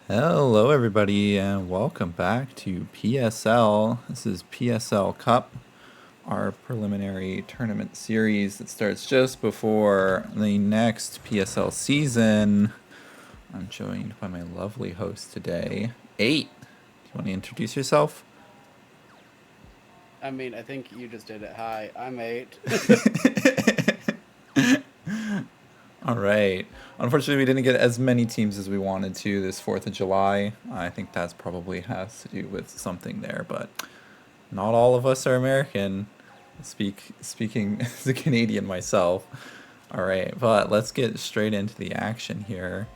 Hello everybody and welcome back to PSL. This is PSL Cup, our preliminary tournament series that starts just before the next PSL season. I'm joined by my lovely host today, 8. Do you want to introduce yourself? I mean, I think you just did it. Hi, I'm 8. All right. Unfortunately, we didn't get as many teams as we wanted to this 4th of July. I think that's probably has to do with something there, but not all of us are American. Speaking as a Canadian myself. All right, but let's get straight into the action here.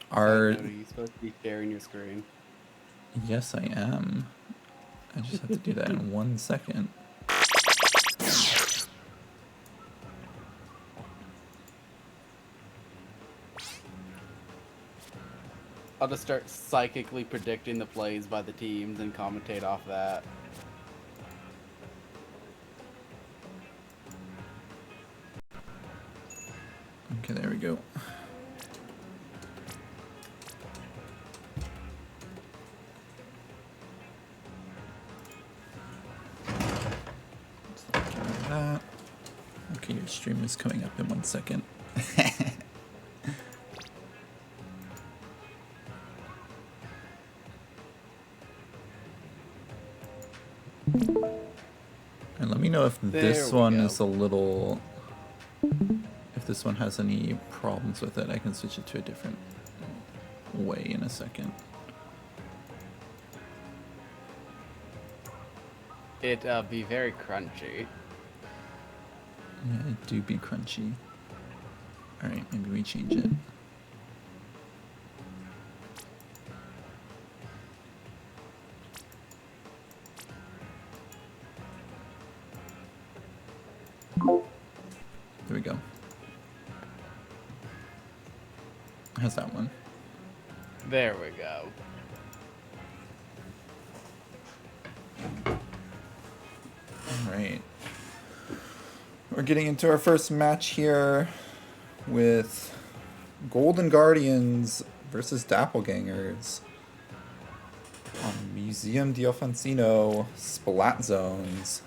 Are you supposed to be sharing your screen? Yes, I am. I just have to do that in 1 second. I'll just start psychically predicting the plays by the teams and commentate off that. Okay, there we go. That. Okay, your stream is coming up in 1 second. And let me know if this one is a little... If this one has any problems with it, I can switch it to a different way in a second. It be very crunchy. Yeah, it do be crunchy. Alright, maybe we change it. There we go. How's that one? There we go. Alright. We're getting into our first match here with Golden Guardians versus Doppelgangers on Museum di Offensino Splat Zones.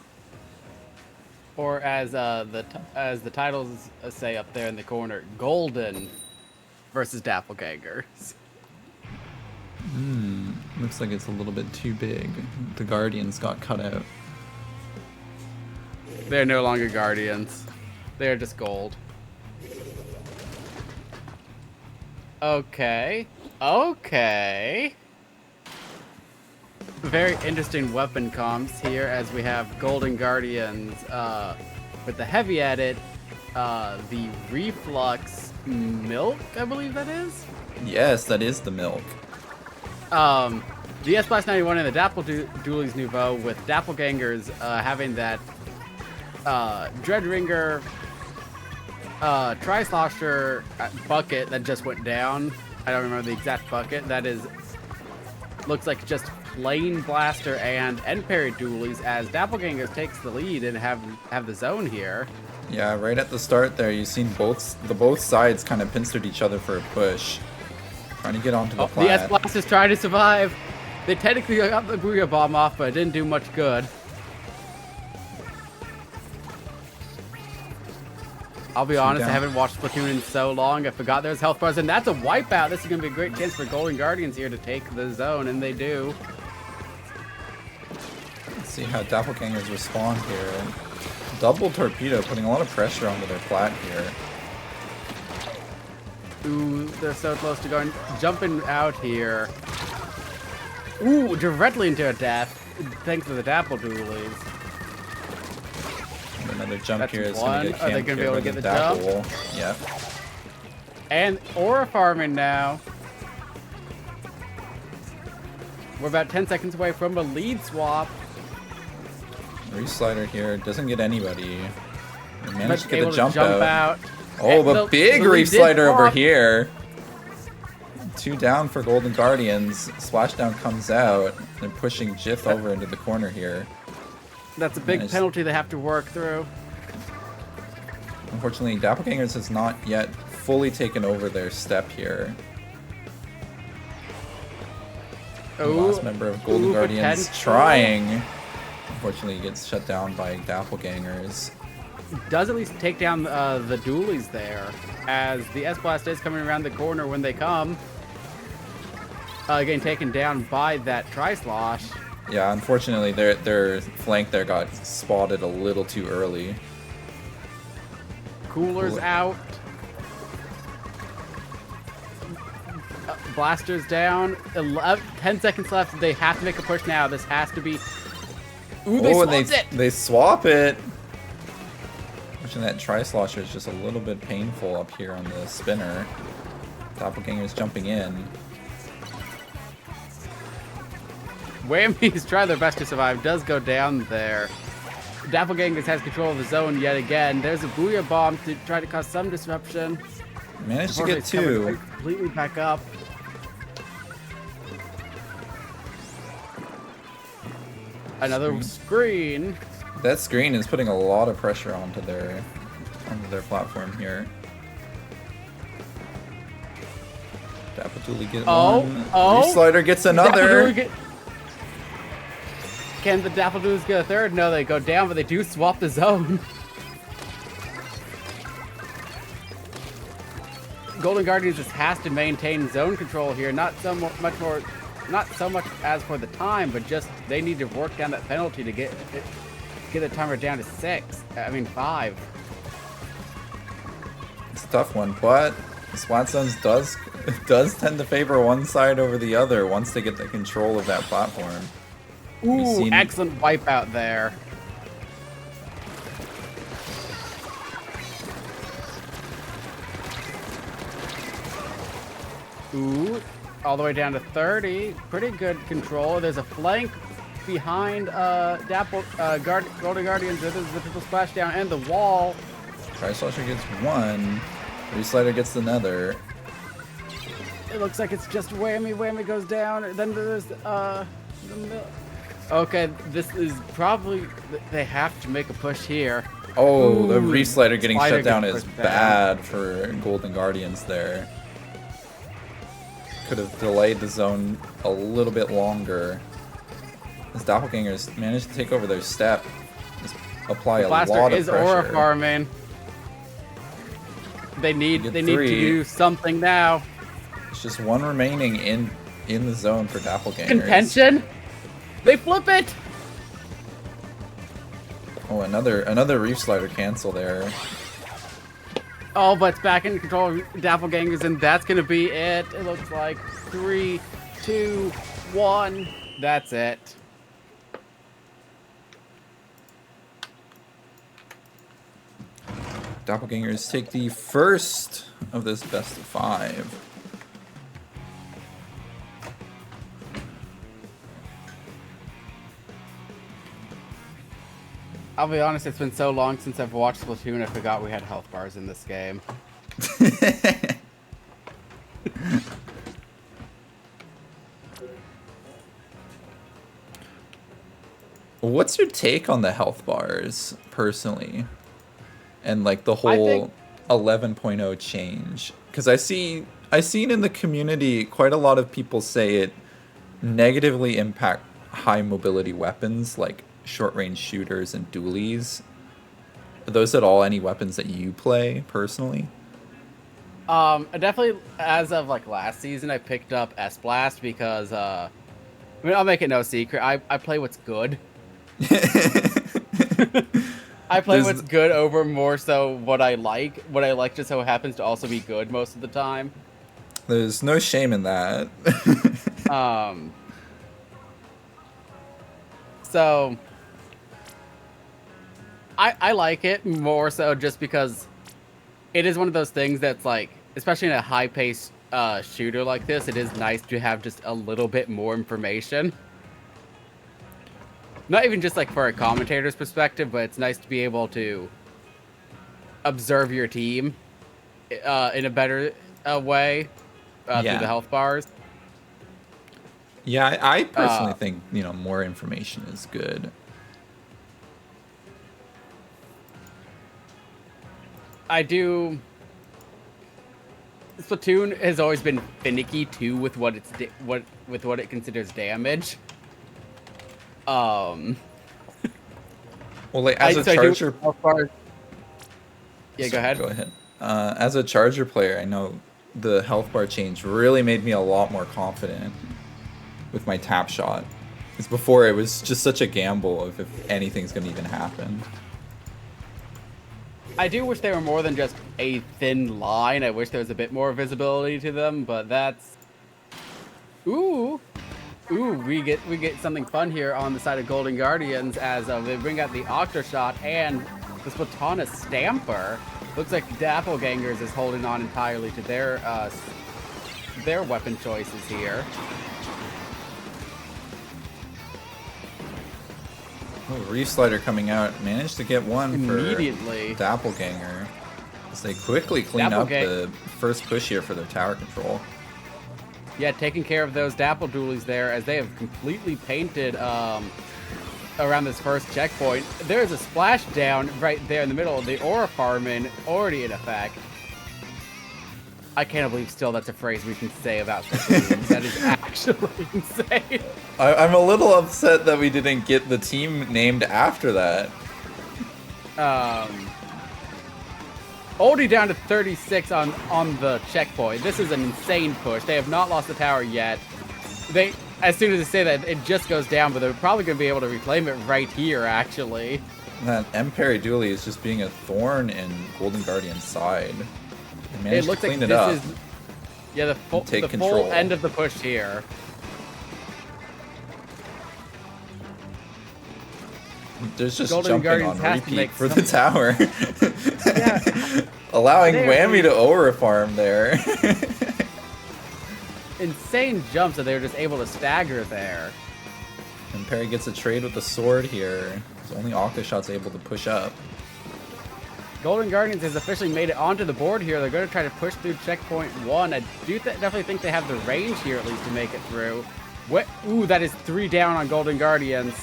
Or as the titles say up there in the corner, Golden versus Doppelgangers. Looks like it's a little bit too big. The Guardians got cut out. They're no longer Guardians. They're just gold. Okay. Very interesting weapon comps here as we have Golden Guardians with the heavy edit, the Reflux Milk, I believe that is? Yes, that is the milk. The S 91 and the Doppeldualies Nouveau with Doppelgangers having that Dreadringer Tri-Slosher bucket that just went down. I don't remember the exact bucket. That is, looks like just plain blaster and end parry dualies as Doppelgangers takes the lead and have the zone here. Yeah, right at the start there, you've seen both sides kind of pincered each other for a push, trying to get onto the plat. The S-Blast is trying to survive. They technically got the Booyah Bomb off, but it didn't do much good. I'll be honest, I haven't watched Splatoon in so long, I forgot there's health bars, and that's a wipeout. This is going to be a great chance for Golden Guardians here to take the zone, and they do. Let's see how Doppelgangers respond here. Double torpedo, putting a lot of pressure onto their plat here. Ooh, they're so close to going, jumping out here. Ooh, directly into a death, thanks to the Doppeldualies. Another jump That's here is one. going to get Are they camped gonna be here able by to get the the jump? Dapple. Yep. And aura farming now. We're about 10 seconds away from a lead swap. Reslider here doesn't get anybody. They managed to But get able the to jump jump out. out. Oh, And but big the lead Reef did Slider over swap. here. 2 down for Golden Guardians. Splashdown comes out. They're pushing Jif over into the corner here. That's a big penalty they have to work through. Unfortunately, Doppelgangers has not yet fully taken over their step here. The last member of Golden Guardians trying. Unfortunately, he gets shut down by Doppelgangers. Does at least take down the dualies there, as the S-Blast is coming around the corner when they come. Getting taken down by that Tri-Slosh. Yeah, unfortunately, their flank there got spotted a little too early. Cooler's out. Blaster's down. 10 seconds left. They have to make a push now. This has to be... Ooh, they swapped it! They swap it! Unfortunately, that Tri-Slosher is just a little bit painful up here on the spinner. Doppelganger's jumping in. Whammies try their best to survive. Does go down there. Doppelgangers has control of the zone yet again. There's a Booyah Bomb to try to cause some disruption. Managed to get 2. Completely back up. Another screen. That screen is putting a lot of pressure onto their platform here. Dapatuli get one. Reslider gets another. Can the Dappledoos get a third? No, they go down, but they do swap the zone. Golden Guardians just has to maintain zone control here. Not so much as for the time, but just they need to work down that penalty to get the timer down to 5. It's a tough one, but Splat Zones does tend to favor one side over the other once they get the control of that platform. Ooh, excellent wipeout there. Ooh, all the way down to 30. Pretty good control. There's a flank behind Golden Guardians. There's the triple splashdown and the wall. Tri-Slosher gets 1. Reslider gets another. It looks like it's just whammy goes down. Then there's okay, this is probably... They have to make a push here. Oh, Ooh, the Reslider getting shut down is down. bad for Golden Guardians there. Could have delayed the zone a little bit longer. As Doppelgangers managed to take over their step. Just apply a lot of pressure. Blaster is aura farming. They need to do something now. It's just 1 remaining in the zone for Doppelgangers. Contention? They flip it! Oh, another Reef Slider cancel there. Oh, but it's back in control of Doppelgangers, and that's gonna be it. It looks like 3, 2, 1. That's it. Doppelgangers take the first of this best of 5. I'll be honest, it's been so long since I've watched Splatoon, I forgot we had health bars in this game. What's your take on the health bars, personally? And like the whole 11.0 change? Because I've seen in the community quite a lot of people say it negatively impact high mobility weapons like short-range shooters and dualies. Are those at all any weapons that you play personally? Definitely, as of like last season, I picked up S-Blast because, I mean, I'll make it no secret, I play what's good. I play what's good over more so what I like. What I like just so happens to also be good most of the time. There's no shame in that. So I like it more so just because it is one of those things that's like especially in a high-paced shooter like this, it is nice to have just a little bit more information. Not even just like for a commentator's perspective, but it's nice to be able to observe your team in a better way through the Yeah. health bars. Yeah, I personally Uh, think, more information is good. I do. Splatoon has always been finicky too with what it considers damage. Um, Well, like as a so I do charger, health bars. Yeah, go sorry, ahead. go ahead. As a charger player, I know the health bar change really made me a lot more confident with my tap shot. Because before it was just such a gamble of if anything's gonna even happen. I do wish they were more than just a thin line. I wish there was a bit more visibility to them, but that's... Ooh! Ooh, we get something fun here on the side of Golden Guardians as they bring out the Octoshot and the Splatana Stamper. Looks like Doppelgangers is holding on entirely to their weapon choices here. Oh, Reef Slider coming out. Managed to get one Immediately. for Doppelganger. As they quickly clean up the first push here for their tower control. Yeah, taking care of those Dapple Dualies there as they have completely painted around this first checkpoint. There's a splashdown right there in the middle of the Aura Farming already in effect. I can't believe still that's a phrase we can say about Splatoon. That is actually insane. I'm a little upset that we didn't get the team named after that. Already down to 36 on the checkpoint. This is an insane push. They have not lost the tower yet. As soon as they say that, it just goes down, but they're probably going to be able to reclaim it right here, actually. That M-Parry Dually is just being a thorn in Golden Guardian's side. They managed to clean it up. Yeah, the full end of the push here. There's just Golden jumping Guardians on repeat for some... the tower. Yeah. Allowing Whammy to Aura farm there. Insane jumps that they were just able to stagger there. And Perry gets a trade with the sword here. So only Octoshot's able to push up. Golden Guardians has officially made it onto the board here. They're going to try to push through checkpoint 1. I do definitely think they have the range here at least to make it through. Ooh, that is 3 down on Golden Guardians.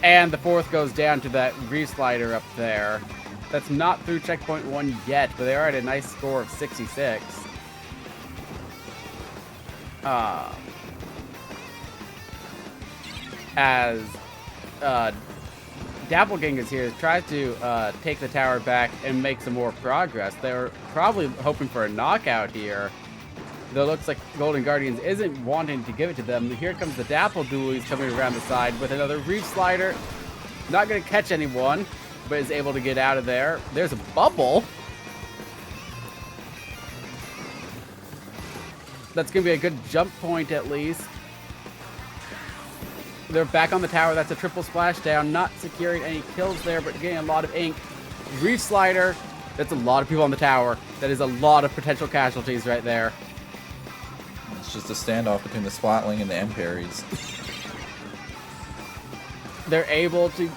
And the 4th goes down to that Reef Slider up there. That's not through checkpoint 1 yet, but they are at a nice score of 66. As Doppelgangers here tries to take the tower back and make some more progress. They're probably hoping for a knockout here. Though it looks like Golden Guardians isn't wanting to give it to them. Here comes the Dapple Dualies coming around the side with another Reef Slider. Not going to catch anyone, but is able to get out of there. There's a bubble. That's going to be a good jump point at least. They're back on the tower. That's a triple splashdown. Not securing any kills there, but getting a lot of ink. Reef Slider. That's a lot of people on the tower. That is a lot of potential casualties right there. It's just a standoff between the Splatling and the M-Parries. They're able to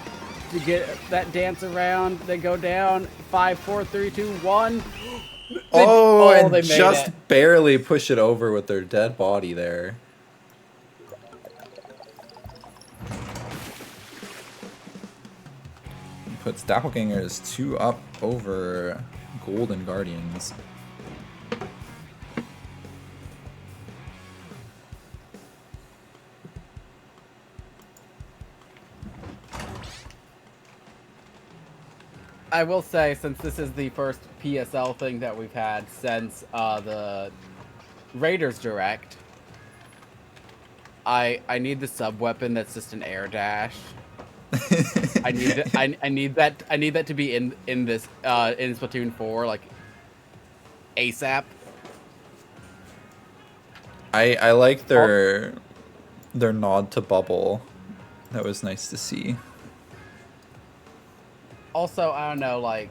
get that dance around. They go down. 5, 4, 3, 2, 1. And just barely push it over with their dead body there. Puts Doppelgangers 2 up over Golden Guardians. I will say, since this is the first PSL thing that we've had since the Raiders Direct, I need the sub weapon that's just an air dash. I need that to be in this in Splatoon 4 like ASAP. I like their nod to Bubble. That was nice to see. Also, I don't know, like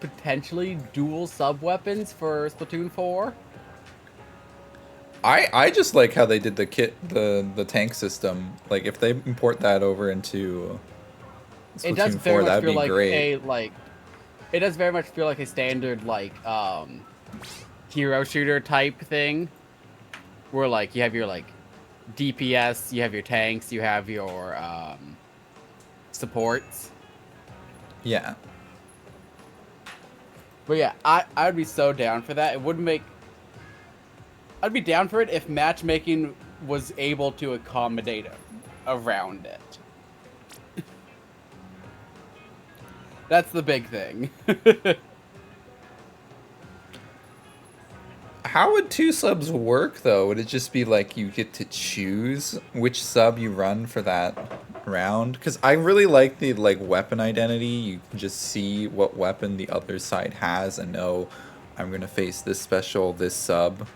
potentially dual sub weapons for Splatoon 4. I just like how they did the tank system. Like if they import that over into It does Splatoon very 4, much that'd feel be like great. it does very much feel like a standard hero shooter type thing, where like you have your like DPS, you have your tanks, you have your supports. Yeah. But yeah, I'd be so down for that. It would make I'd be down for it if matchmaking was able to accommodate around it. That's the big thing. How would two subs work though? Would it just be like you get to choose which sub you run for that round? Because I really like the like weapon identity. You can just see what weapon the other side has and know I'm gonna face this special, this sub.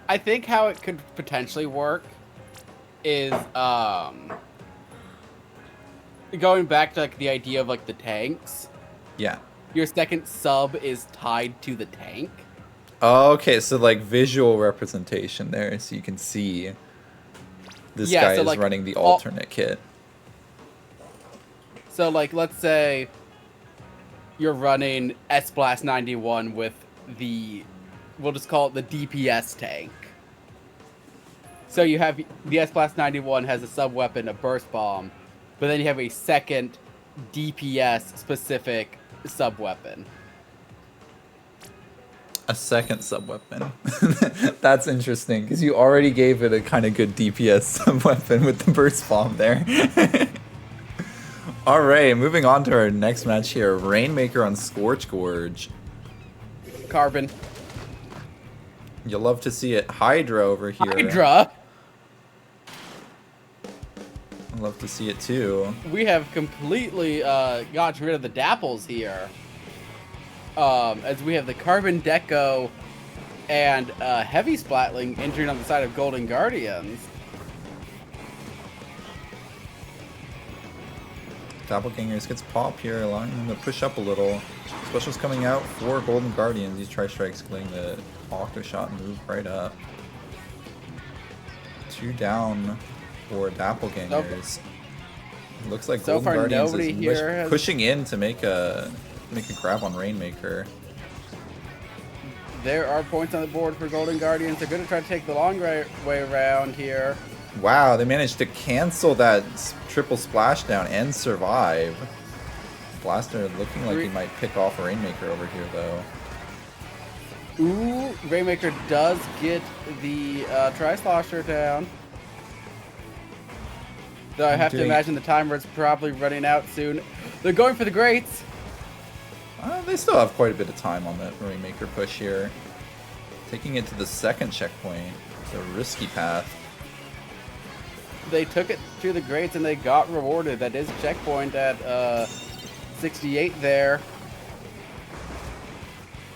I think how it could potentially work is going back to like the idea of like the tanks. Yeah. Your second sub is tied to the tank. Oh, okay, so like visual representation there, so you can see this Yeah, guy so is like running the alternate kit. So like let's say you're running S-Blast 91 with we'll just call it the DPS tank. So you have the S-Blast 91 has a sub weapon, a burst bomb, but then you have a second DPS specific sub weapon. A second sub weapon. That's interesting because you already gave it a kind of good DPS sub weapon with the burst bomb there. All right, moving on to our next match here. Rainmaker on Scorch Gorge. Carbon. You'll love to see it. Hydra over here. Hydra. I'd love to see it too. We have completely gotten rid of the dapples here. As we have the Carbon Deco and Heavy Splatling entering on the side of Golden Guardians. Doppelgangers gets pop here, allowing them to push up a little. Specials coming out for Golden Guardians. These Tri-Strikes getting the Octo Shot move right up. 2 down for Doppelgangers. Looks like So Golden far, Guardians nobody is here has- pushing in to make a grab on Rainmaker. There are points on the board for Golden Guardians. They're going to try to take the long way around here. Wow, they managed to cancel that triple splashdown and survive. Blaster looking like he might pick off a Rainmaker over here, though. Ooh, Rainmaker does get the Tri-Slosher down. Though I have to imagine the timer is probably running out soon. They're going for the Greats. They still have quite a bit of time on that Rainmaker push here. Taking it to the second checkpoint. It's a risky path. They took it to the Greats and they got rewarded. That is a checkpoint at 68 there.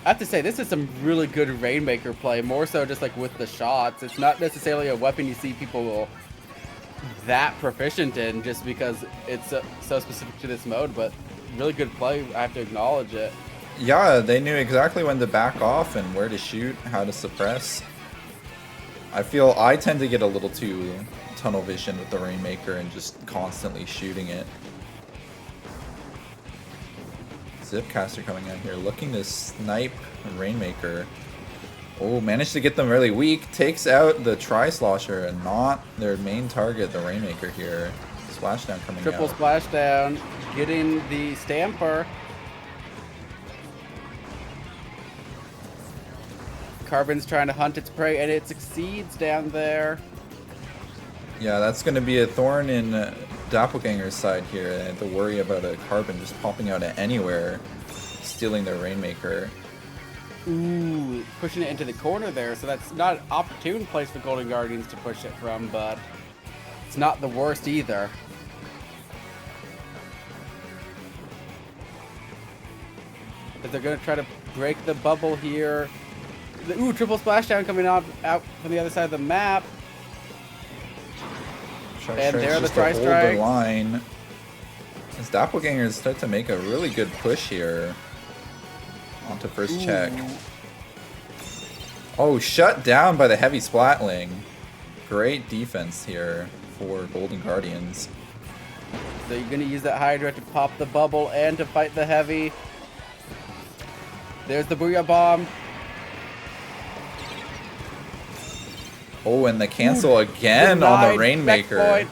I have to say, this is some really good Rainmaker play. More so just like with the shots. It's not necessarily a weapon you see people that proficient in just because it's so specific to this mode, but really good play. I have to acknowledge it. Yeah, they knew exactly when to back off and where to shoot, how to suppress. I feel I tend to get a little too tunnel vision with the Rainmaker and just constantly shooting it. Zipcaster coming out here, looking to snipe Rainmaker. Oh, managed to get them really weak. Takes out the Tri-Slosher and not their main target, the Rainmaker here. Splashdown coming Triple out. splashdown, getting the Stamper. Carbon's trying to hunt its prey, and it succeeds down there. Yeah, that's going to be a thorn in Doppelganger's side here. They have to worry about a Carbon just popping out at anywhere, stealing their Rainmaker. Ooh, pushing it into the corner there, so that's not an opportune place for Golden Guardians to push it from, but it's not the worst either. But they're going to try to break the bubble here. Ooh, triple splashdown coming out from the other side of the map. And there are the Tri-Strikes. Line. As Doppelgangers start to make a really good push here. Onto first Ooh. check. Oh, shut down by the heavy splatling. Great defense here for Golden Guardians. So you're gonna use that Hydra to pop the bubble and to fight the heavy. There's the Booyah Bomb. Oh, and the cancel again on the Rainmaker. Checkpoint.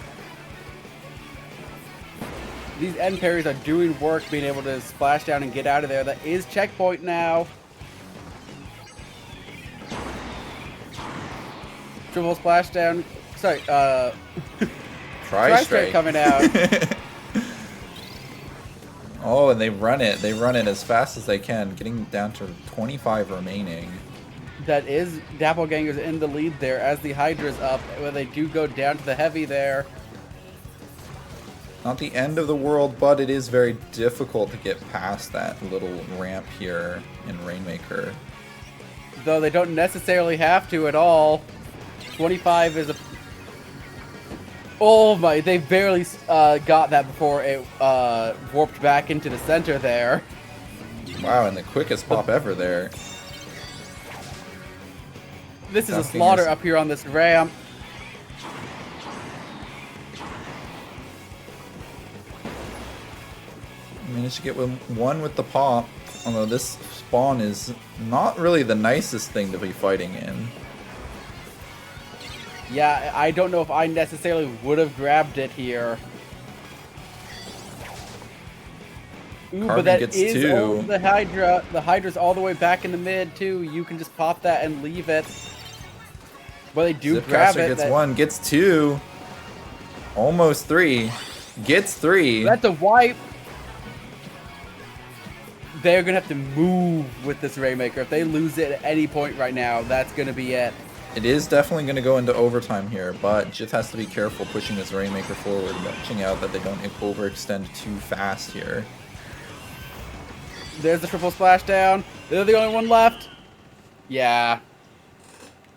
These end parries are doing work, being able to splash down and get out of there. That is checkpoint now. Triple splashdown. Sorry, Tri-strike coming out. Oh, and they run it. They run it as fast as they can, getting down to 25 remaining. That is Doppelgangers in the lead there as the Hydra's up, where they do go down to the heavy there. Not the end of the world, but it is very difficult to get past that little ramp here in Rainmaker. Though they don't necessarily have to at all. 25 is a... Oh my, they barely got that before it warped back into the center there. Wow, and the quickest pop ever there. This is a slaughter up here on this ramp. Managed to get one with the pop, although this spawn is not really the nicest thing to be fighting in. Yeah, I don't know if I necessarily would have grabbed it here. Ooh, but that gets is two. the Hydra. The Hydra's all the way back in the mid, too. You can just pop that and leave it. But they do grab it. Gets one, gets two. Almost three. Gets three. That's a wipe. They're going to have to move with this Rainmaker. If they lose it at any point right now, that's going to be it. It is definitely going to go into overtime here, but Jith has to be careful pushing this Rainmaker forward, watching out that they don't overextend too fast here. There's the triple splashdown. They're the only one left. Yeah.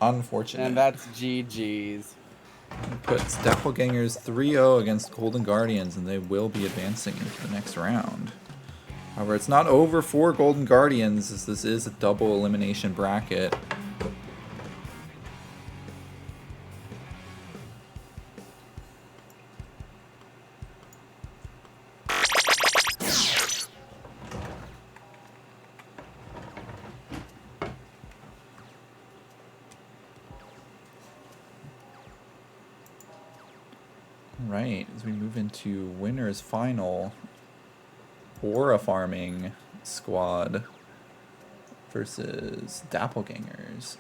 Unfortunate. And that's GG's. It puts Doppelgangers 3-0 against Golden Guardians, and they will be advancing into the next round. However, it's not over for Golden Guardians, as this is a double elimination bracket. Right, as we move into winners final, Aura farming squad versus Doppelgangers.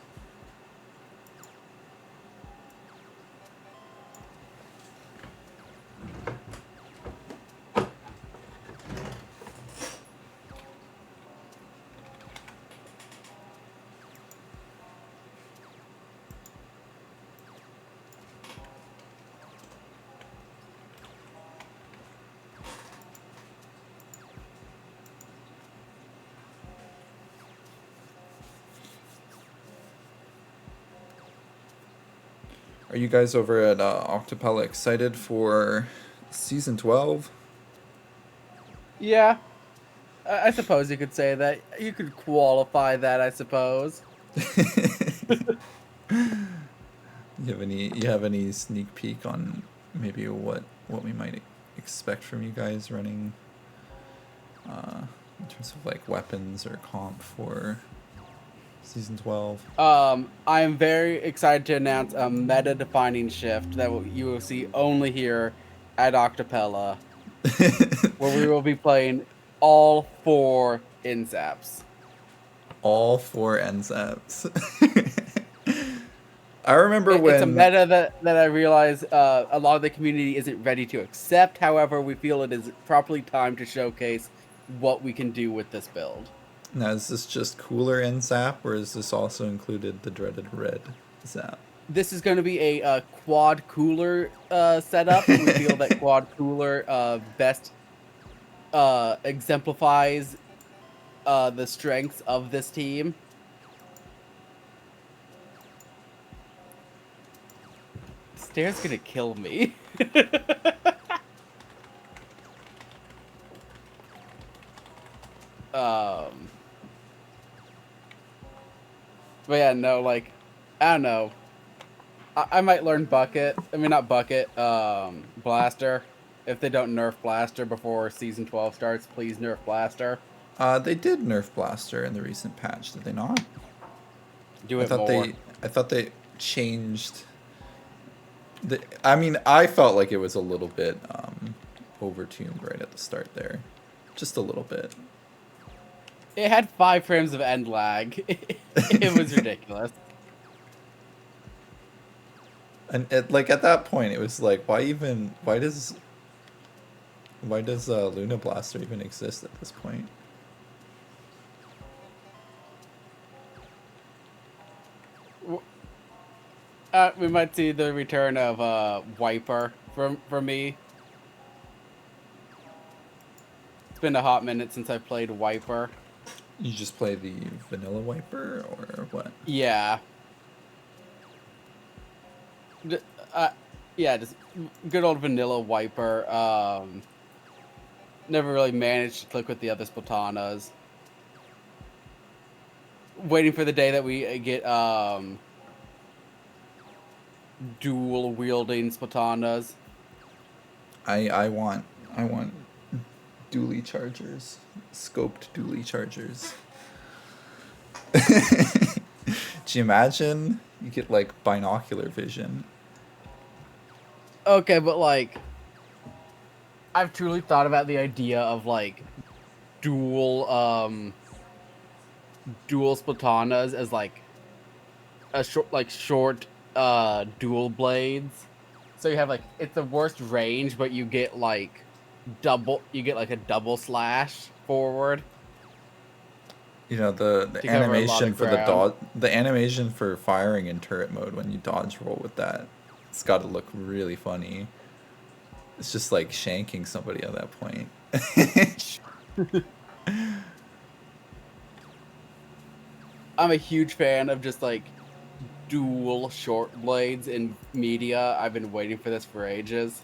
Are you guys over at Octopella excited for Season 12? Yeah. I suppose you could say that. You could qualify that, I suppose. You have any sneak peek on maybe what we might expect from you guys running in terms of like weapons or comp for Season 12? I'm very excited to announce a meta-defining shift that you will see only here at Octopella, where we will be playing all 4 NSAPs. All 4 NSAPs. I remember when... It's a meta that I realize a lot of the community isn't ready to accept. However, we feel it is properly time to showcase what we can do with this build. Now, is this just cooler NSAP, or is this also included the dreaded red Zap? This is going to be a quad cooler setup. We feel that quad cooler best exemplifies the strengths of this team. Stair's gonna kill me. But yeah, no, like, I don't know. I might learn Bucket. I mean, not Bucket, Blaster. If they don't nerf Blaster before Season 12 starts, please nerf Blaster. They did nerf Blaster in the recent patch, did they not? Do I it thought more. they I thought they changed I mean, I felt like it was a little bit overtuned right at the start there. Just a little bit. It had 5 frames of end lag. It was ridiculous. And like at that point it was like why does Luna Blaster even exist at this point? We might see the return of Wiper for me. It's been a hot minute since I played Wiper. You just play the vanilla wiper or what? Yeah. D- Uh, yeah, just good old vanilla Wiper. Never really managed to click with the other Splatanas. Waiting for the day that we get dual wielding Splatanas. I want dually chargers. Scoped dually chargers. Do you imagine you get like binocular vision? Okay, but like, I've truly thought about the idea of like dual dual Splatanas as like a short dual blades. So you have like it's the worst range, but you get like a double slash forward You know the to cover a lot animation of for the ground. the animation for firing in turret mode when you dodge roll with that. It's got to look really funny. It's just like shanking somebody at that point. I'm a huge fan of just like dual short blades in media. I've been waiting for this for ages.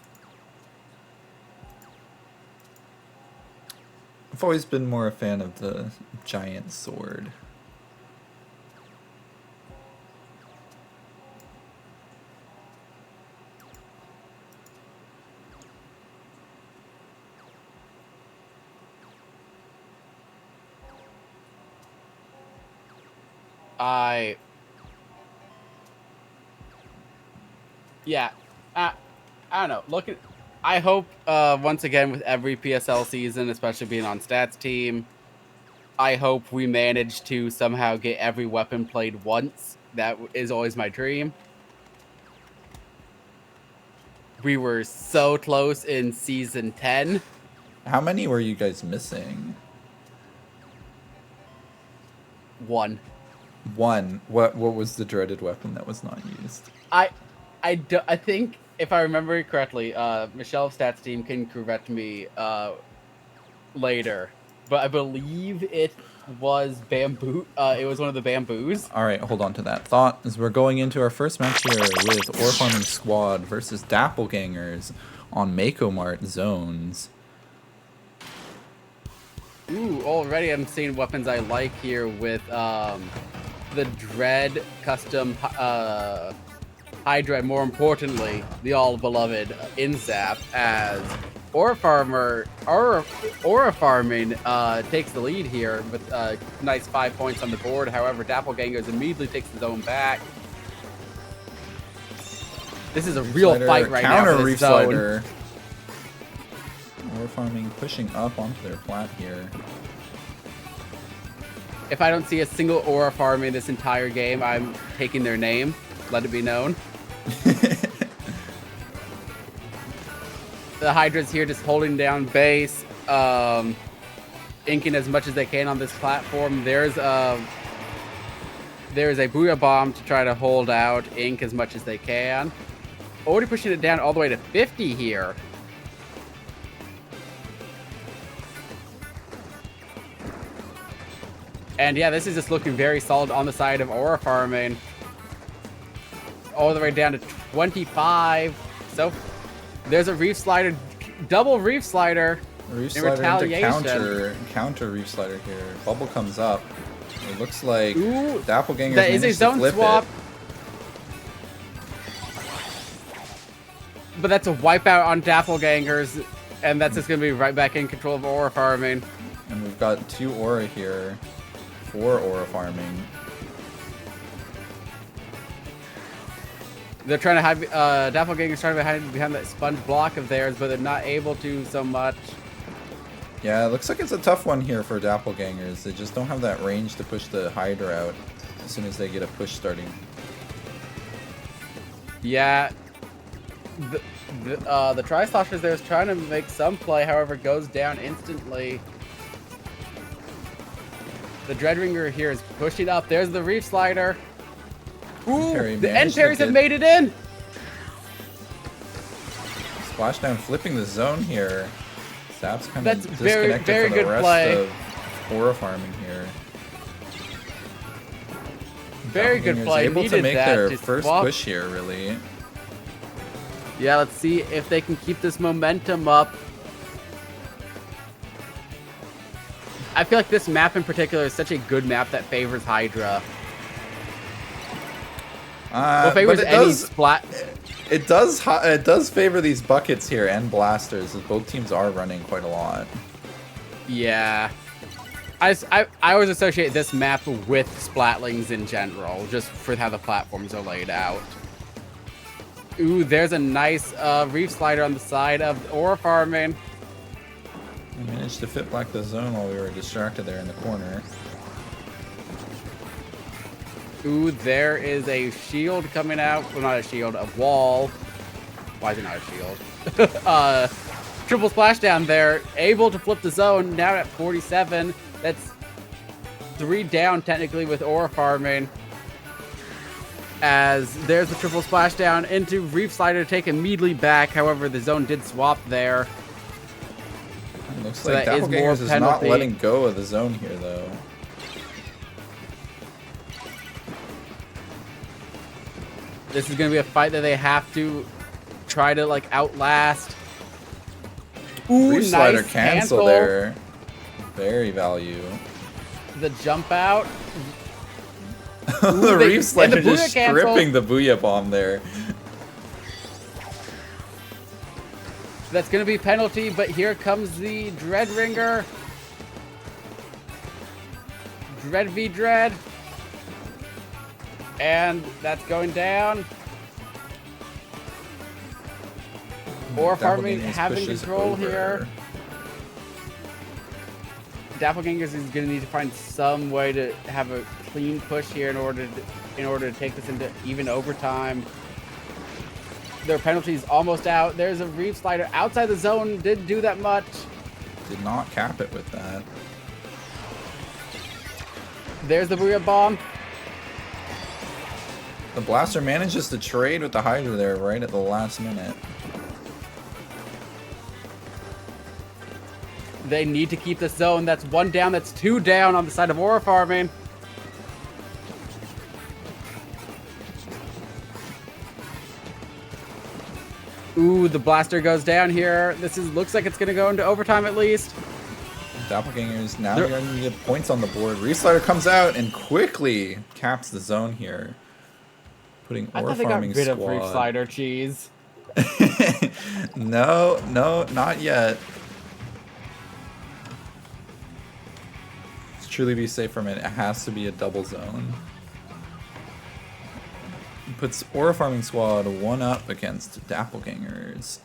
I've always been more a fan of the giant sword. I yeah, I don't know. I hope once again with every PSL season, especially being on stats team, I hope we manage to somehow get every weapon played once. That is always my dream. We were so close in season 10. How many were you guys missing? One. One. What was the dreaded weapon that was not used? I think if I remember correctly, Michelle of Stats team can correct me later, but I believe it was bamboo. It was one of the bamboos. All right, hold on to that thought as we're going into our first match here with Ore Farming Squad versus Doppelgangers on Mako Mart zones. Ooh, already I'm seeing weapons I like here with the Dread custom Hydra, more importantly, the all-beloved Inzap, as Aura Farming takes the lead here with nice 5 points on the board. However, Doppelgangers immediately takes his own back. This is a real fight right now Counter for Reef this zone. Slider. Ore Farming pushing up onto their flat here. If I don't see a single Aura Farming this entire game, I'm taking their name. Let it be known. The Hydra's here just holding down base, inking as much as they can on this platform. There's a Booyah Bomb to try to hold out, ink as much as they can. Already pushing it down all the way to 50 here. And yeah, this is just looking very solid on the side of Aura Farming. All the way down to 25. So there's a Reef Slider, double Reef Slider Reef in Slider retaliation. into counter Reef Slider here. Bubble comes up. It looks like Ooh, Doppelgangers that is a managed to zone flip swap. it. But that's a wipeout on Doppelgangers, and that's just going to be right back in control of aura farming. And we've got 2 aura here for aura farming. They're trying to hide, Doppelganger's trying to hide behind that sponge block of theirs, but they're not able to so much. Yeah, it looks like it's a tough one here for Doppelgangers. They just don't have that range to push the Hydra out as soon as they get a push starting. Yeah. The Tri-Sloshers there is trying to make some play, however, goes down instantly. The Dreadringer here is pushing up. There's the Reef Slider. Ooh, the end parries have made it in! Splashdown flipping the zone here. Zap's kind of That's very, disconnected very from the good rest play. of aura farming here. Very good play. Able to Needed make that their to first swap. push here, really. Yeah, let's see if they can keep this momentum up. I feel like this map in particular is such a good map that favors Hydra. Well, favors but any splat. it does favor these buckets here and blasters, as both teams are running quite a lot. Yeah. I always associate this map with Splatlings in general, just for how the platforms are laid out. Ooh, there's a nice Reef Slider on the side of aura farming. We managed to fit back the zone while we were distracted there in the corner. Ooh, there is a shield coming out. Well, not a shield, a wall. Why is it not a shield? Triple splashdown there. Able to flip the zone. Now at 47. That's 3 down technically with aura farming. As there's the triple splashdown into Reef Slider to take immediately back. However, the zone did swap there. It looks So like that is more Doppelgangers is not penalty. letting go of the zone here, though. This is going to be a fight that they have to try to, like, outlast. Ooh, Reef Slider nice cancel there. Very value. The jump out. The Reef Slider and the just Booyah cancel. stripping the Booyah Bomb there. That's going to be penalty, but here comes the Dreadringer. Dread v Dread. And that's going down. Aura farming Doppelgangers having pushes control over. here. Doppelgangers is going to need to find some way to have a clean push here in order to take this into even overtime. Their penalty is almost out. There's a Reef Slider outside the zone. Didn't do that much. Did not cap it with that. There's the Booyah Bomb. The Blaster manages to trade with the Hydra there right at the last minute. They need to keep this zone. That's 1 down. That's 2 down on the side of aura farming. Ooh, the blaster goes down here. Looks like it's gonna go into overtime at least. Doppelgangers now going to get points on the board. Reef Slider comes out and quickly caps the zone here. Putting I aura thought they got farming rid of Reef squad. Slider cheese. No, not yet. To truly be safe from it, it has to be a double zone. Puts aura farming squad 1 up against Doppelgangers.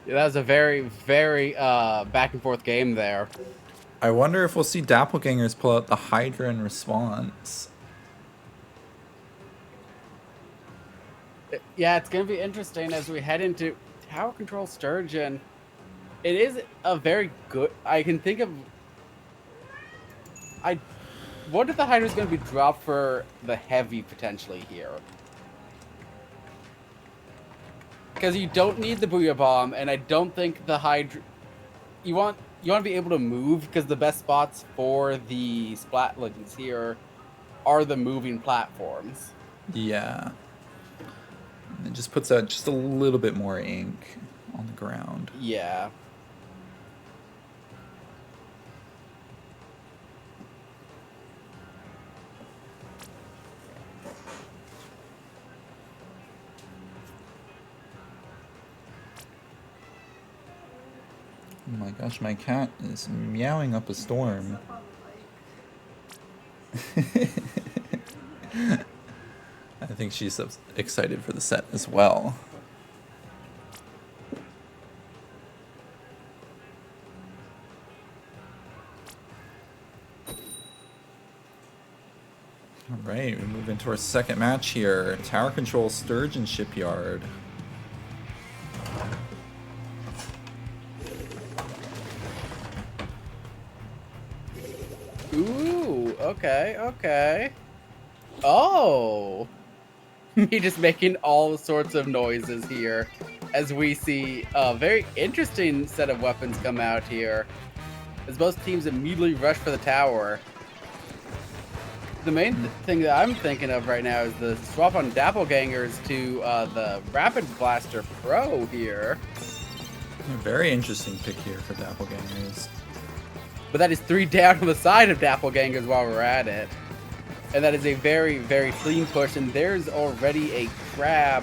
Yeah, that was a very, very back and forth game there. I wonder if we'll see Doppelgangers pull out the Hydra in response. Yeah, it's going to be interesting as we head into Tower Control Sturgeon. It is a very good... I can think of... I wonder if the Hydra's going to be dropped for the Heavy potentially here. Because you don't need the Booyah Bomb, and I don't think the Hydra... You want to be able to move, because the best spots for the Splatlings here are the moving platforms. Yeah. And it just puts out just a little bit more ink on the ground. Yeah. Oh my gosh, my cat is meowing up a storm. I think she's excited for the set as well. All right, we move into our second match here. Tower Control Sturgeon Shipyard. Ooh, okay, okay. Oh! Me just making all sorts of noises here as we see a very interesting set of weapons come out here. As both teams immediately rush for the tower. The main thing that I'm thinking of right now is the swap on Doppelgangers to the Rapid Blaster Pro here. A very interesting pick here for Doppelgangers. But that is 3 down on the side of Doppelgangers while we're at it. And that is a very, very clean push. And there's already a crab.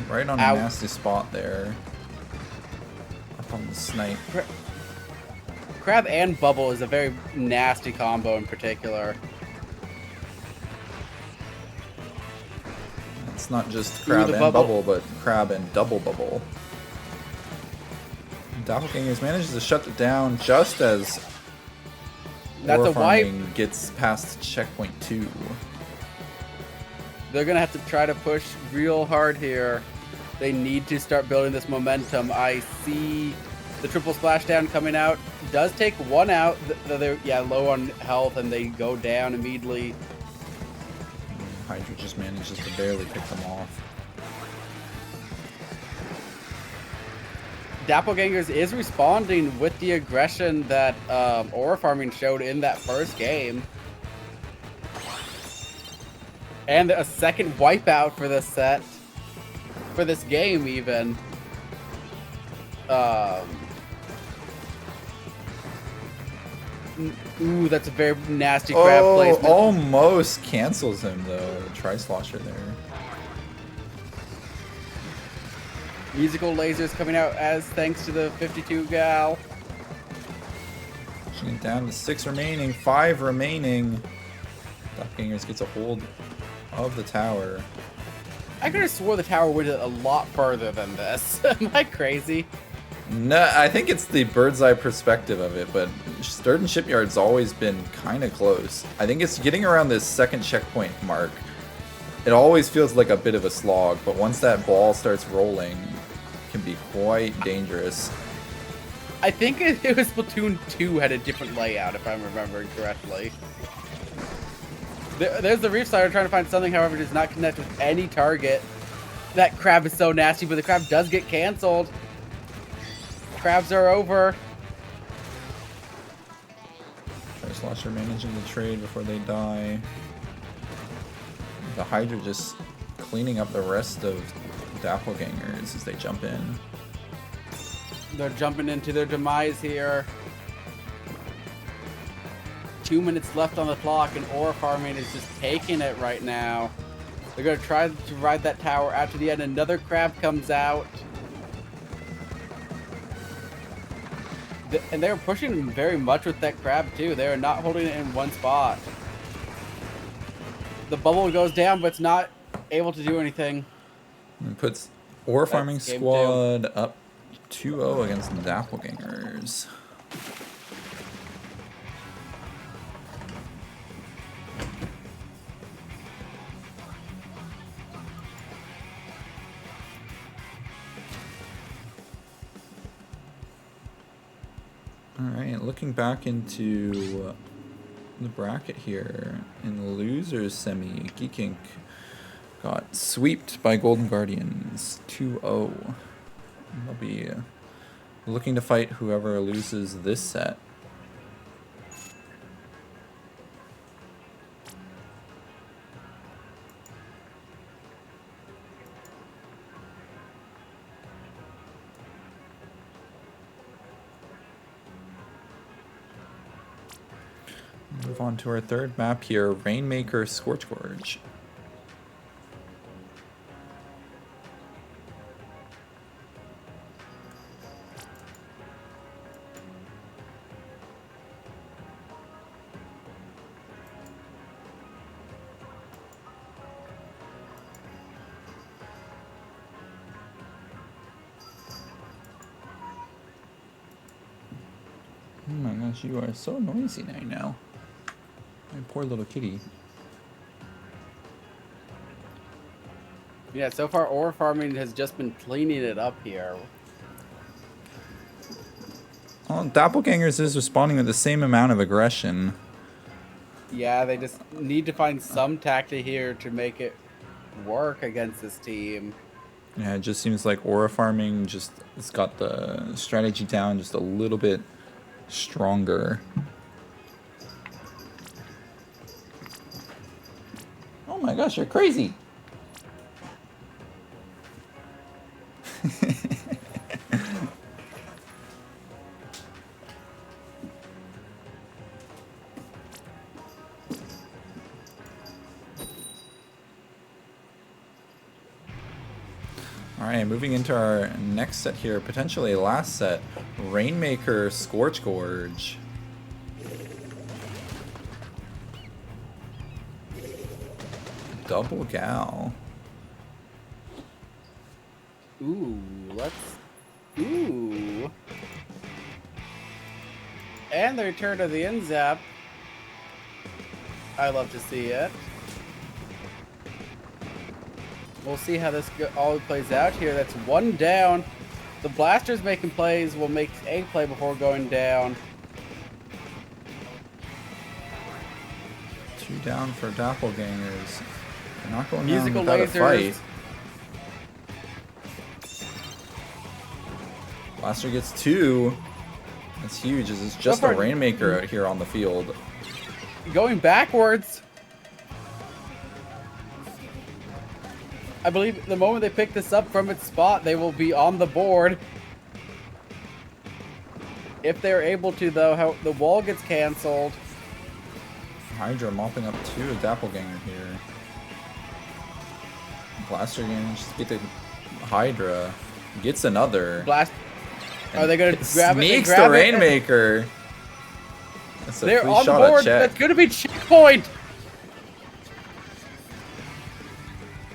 Right on out. a nasty spot there. Up on the snipe. Crab and Bubble is a very nasty combo in particular. It's not just Crab and bubble, but Crab and double bubble. Doppelgangers manages to shut it down just as That's a wipe. Gets past checkpoint 2. They're going to have to try to push real hard here. They need to start building this momentum. I see the triple splashdown coming out. Does take one out. They're low on health, and they go down immediately. Hydra just manages to barely pick them off. Doppelgangers is responding with the aggression that Aura Farming showed in that first game. And a second wipeout for this set. For this game, even. Ooh, that's a very nasty crab placement. Almost cancels him, though. Tri-slosher there. Musical lasers coming out as thanks to the 52 gal. Pushing it down to 6 remaining, 5 remaining. Doppelgangers gets a hold of the tower. I could have swore the tower went a lot further than this. Am I crazy? No, I think it's the bird's eye perspective of it, but Sturgeon Shipyard's always been kind of close. I think it's getting around this second checkpoint mark. It always feels like a bit of a slog, but once that ball starts rolling, it can be quite dangerous. I think it was Splatoon 2 had a different layout, if I'm remembering correctly. There's the Reef Slider trying to find something, however, does not connect with any target. That crab is so nasty, but the crab does get canceled. Crabs are over. Tri-slosher managing the trade before they die. The Hydra just cleaning up the rest of Doppelgangers as they jump in. They're jumping into their demise here. 2 minutes left on the clock, and Aura Farming is just taking it right now. They're going to try to ride that tower out to the end. Another crab comes out. And they're pushing very much with that crab, too. They're not holding it in one spot. The bubble goes down, but it's not able to do anything. And puts Aura Farming squad up 2-0 against the Doppelgangers. Alright, looking back into the bracket here, in the losers semi, Geek Inc. got sweeped by Golden Guardians 2-0. They'll be looking to fight whoever loses this set. Move on to our third map here, Rainmaker Scorch Gorge. Oh my gosh, you are so noisy right now. My poor little kitty. Yeah, so far ore farming has just been cleaning it up here. Well, Doppelgangers is responding with the same amount of aggression. Yeah, they just need to find some tactic here to make it work against this team. Yeah, it just seems like aura farming just it's got the strategy down just a little bit stronger. Oh my gosh, you're crazy. Alright, moving into our next set here, potentially last set, Rainmaker Scorch Gorge. Double gal. Ooh, Ooh. And the return of the N-Zap. I love to see it. We'll see how this all plays out here. That's one down. The Blasters making plays will make a play before going down. 2 down for Doppelgangers. They're not going Musical down without lasers. a fight. Blaster gets 2. That's huge. It's just a Rainmaker out here on the field. Going backwards. I believe the moment they pick this up from its spot, they will be on the board. If they're able to, though, how the wall gets canceled. Hydra mopping up 2 of Doppelganger here. Blaster again, just get the Hydra. Gets another. Blast. Are they going to grab it? Sneaks the Rainmaker. That's a they're free on the shot board. at check. That's going to be checkpoint.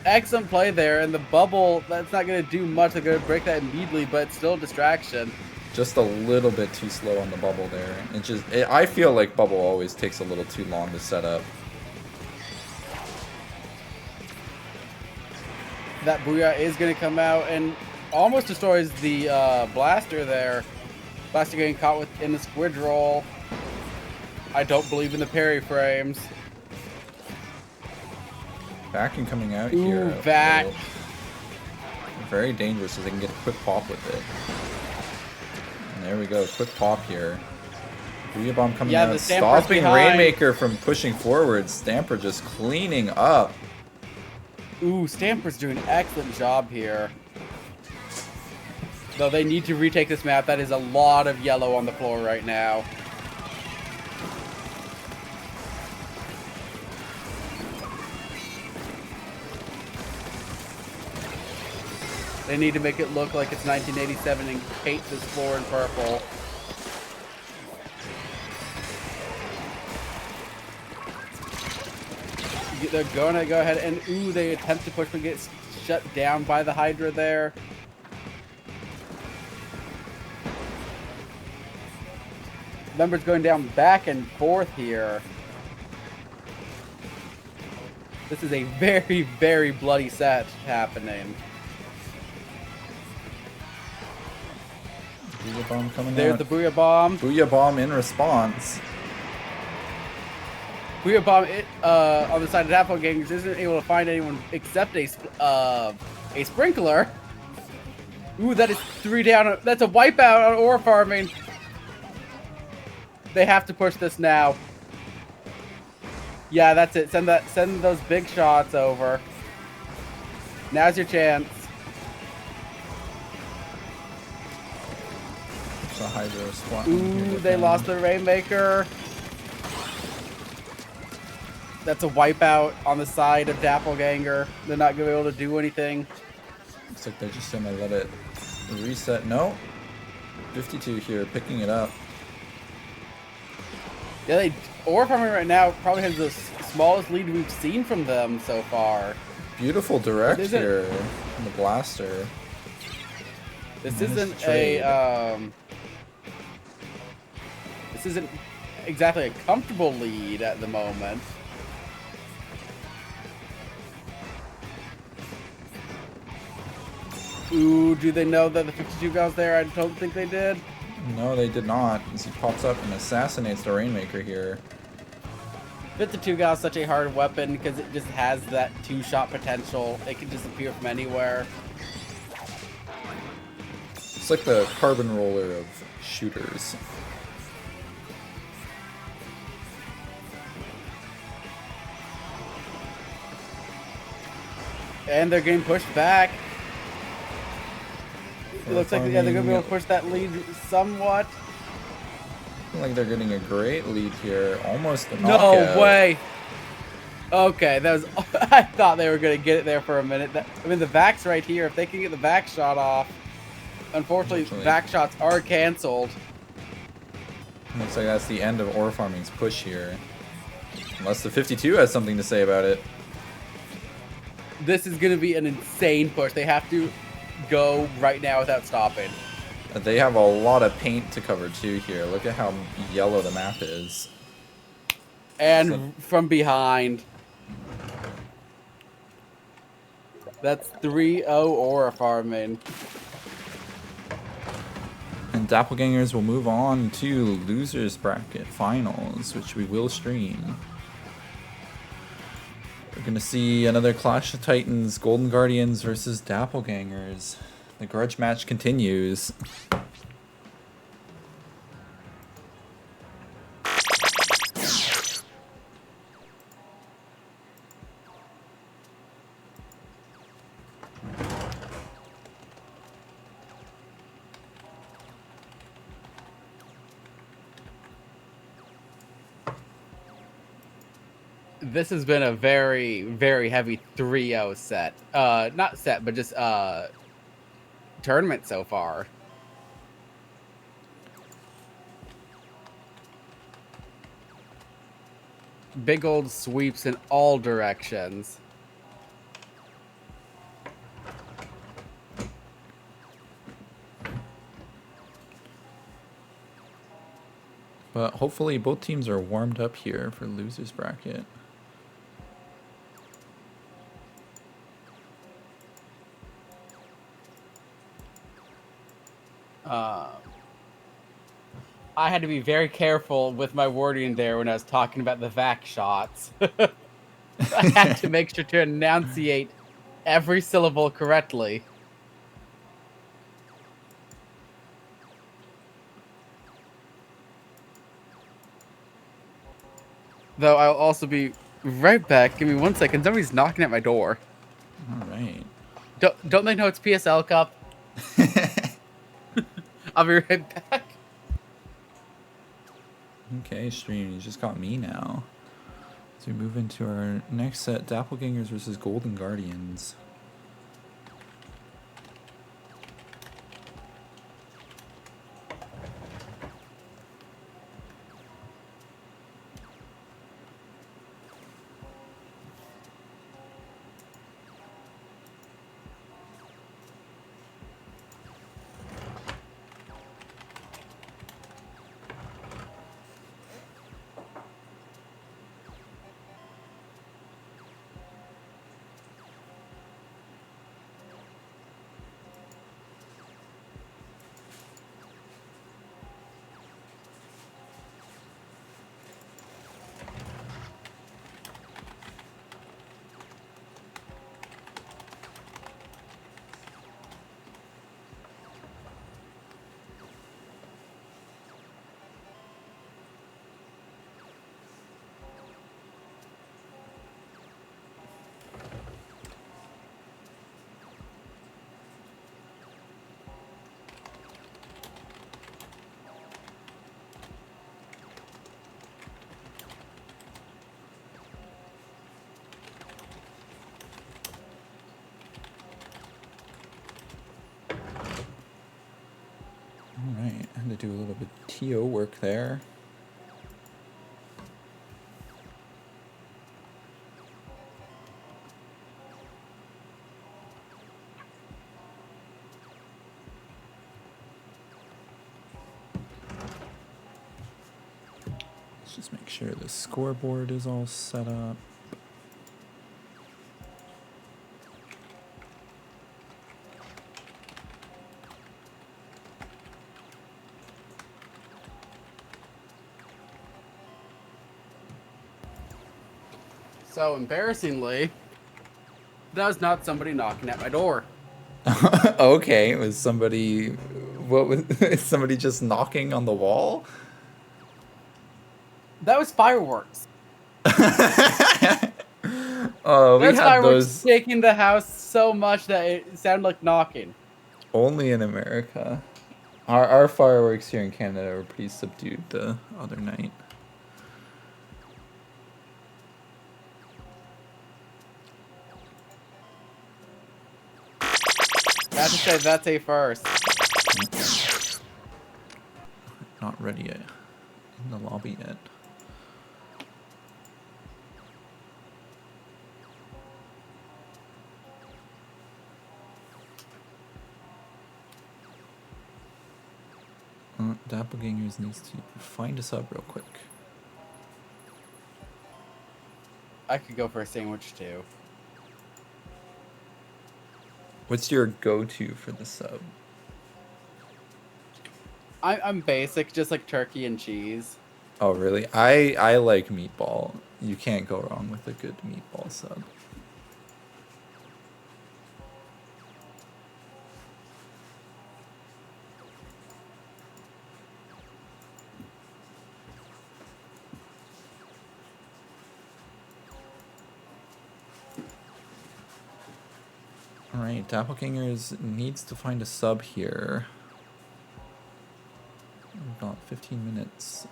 Excellent play there, and the bubble, that's not going to do much. They're going to break that immediately, but it's still a distraction. Just a little bit too slow on the bubble there. I feel like bubble always takes a little too long to set up. That Booyah is going to come out and almost destroys the Blaster there. Blaster getting caught in the squid roll. I don't believe in the parry frames. Back and coming out Ooh, here. back. Very dangerous so they can get a quick pop with it. And there we go, quick pop here. Booyah Bomb coming out, stopping Rainmaker from pushing forward. Stamper just cleaning up. Ooh, Stamper's doing an excellent job here. Though they need to retake this map. That is a lot of yellow on the floor right now. They need to make it look like it's 1987 and paint this floor in purple. They're gonna go ahead and ooh, they attempt to push but get shut down by the Hydra there. Numbers going down back and forth here. This is a very, very bloody set happening. Booyah Bomb coming There's out. the Booyah Bomb. Booyah Bomb in response. Booyah Bomb on the side of Doppelgangers isn't able to find anyone except a sprinkler. Ooh, that is 3 down. That's a wipeout on ore farming. They have to push this now. Yeah, that's it. Send those big shots over. Now's your chance. The Hydra squat. Ooh, they lost the Rainmaker. That's a wipeout on the side of Doppelganger. They're not going to be able to do anything. Looks like they're just gonna let it reset. No. 52 here, picking it up. Yeah, Ore Farming right now probably has the smallest lead we've seen from them so far. Beautiful direct here from the blaster. This Nice isn't trade. this isn't exactly a comfortable lead at the moment. Ooh, do they know that the 52 guy's there? I don't think they did. No, they did not, as he pops up and assassinates the Rainmaker here. 52 gal is such a hard weapon because it just has that 2-shot potential. It can disappear from anywhere. It's like the carbon roller of shooters. And they're getting pushed back. It looks like they're going to be able to push that lead somewhat. I feel like they're getting a great lead here. Almost a knockout. No way. Okay, that was. I thought they were going to get it there for a minute. I mean, the Vax right here. If they can get the Vax shot off, unfortunately, Vax shots are canceled. Looks like that's the end of Ore Farming's push here. Unless the 52 has something to say about it. This is going to be an insane push. They have to go right now without stopping. They have a lot of paint to cover too here. Look at how yellow the map is. And from behind. That's 3-0 Ore Farming. And Doppelgangers will move on to Losers Bracket Finals, which we will stream. We're going to see another Clash of Titans, Golden Guardians versus Doppelgangers. The grudge match continues. This has been a very, very heavy 3-0 set. Not set, but just tournament so far. Big old sweeps in all directions. But hopefully both teams are warmed up here for Losers Bracket. I had to be very careful with my wording there when I was talking about the vac shots. I had to make sure to enunciate every syllable correctly. Though I'll also be right back. Give me 1 second. Somebody's knocking at my door. All right. Don't they know it's PSL Cup? I'll be right back. Okay, stream, you just got me now. So we move into our next set, Doppelgangers versus Golden Guardians. TO work there. Let's just make sure the scoreboard is all set up. So embarrassingly, that was not somebody knocking at my door. Okay, was somebody, what was, is somebody just knocking on the wall? That was fireworks. Oh, we That's had fireworks those shaking the house so much that it sounded like knocking. only in America. Our fireworks here in Canada were pretty subdued the other night. I have to say that's a first. Not ready yet. In the lobby yet. Doppelgangers needs to find a sub real quick. I could go for a sandwich too. What's your go-to for the sub? I'm basic, just like turkey and cheese. Oh, really? I like meatball. You can't go wrong with a good meatball sub. Alright, Doppelgangers needs to find a sub here. We've got 15 minutes.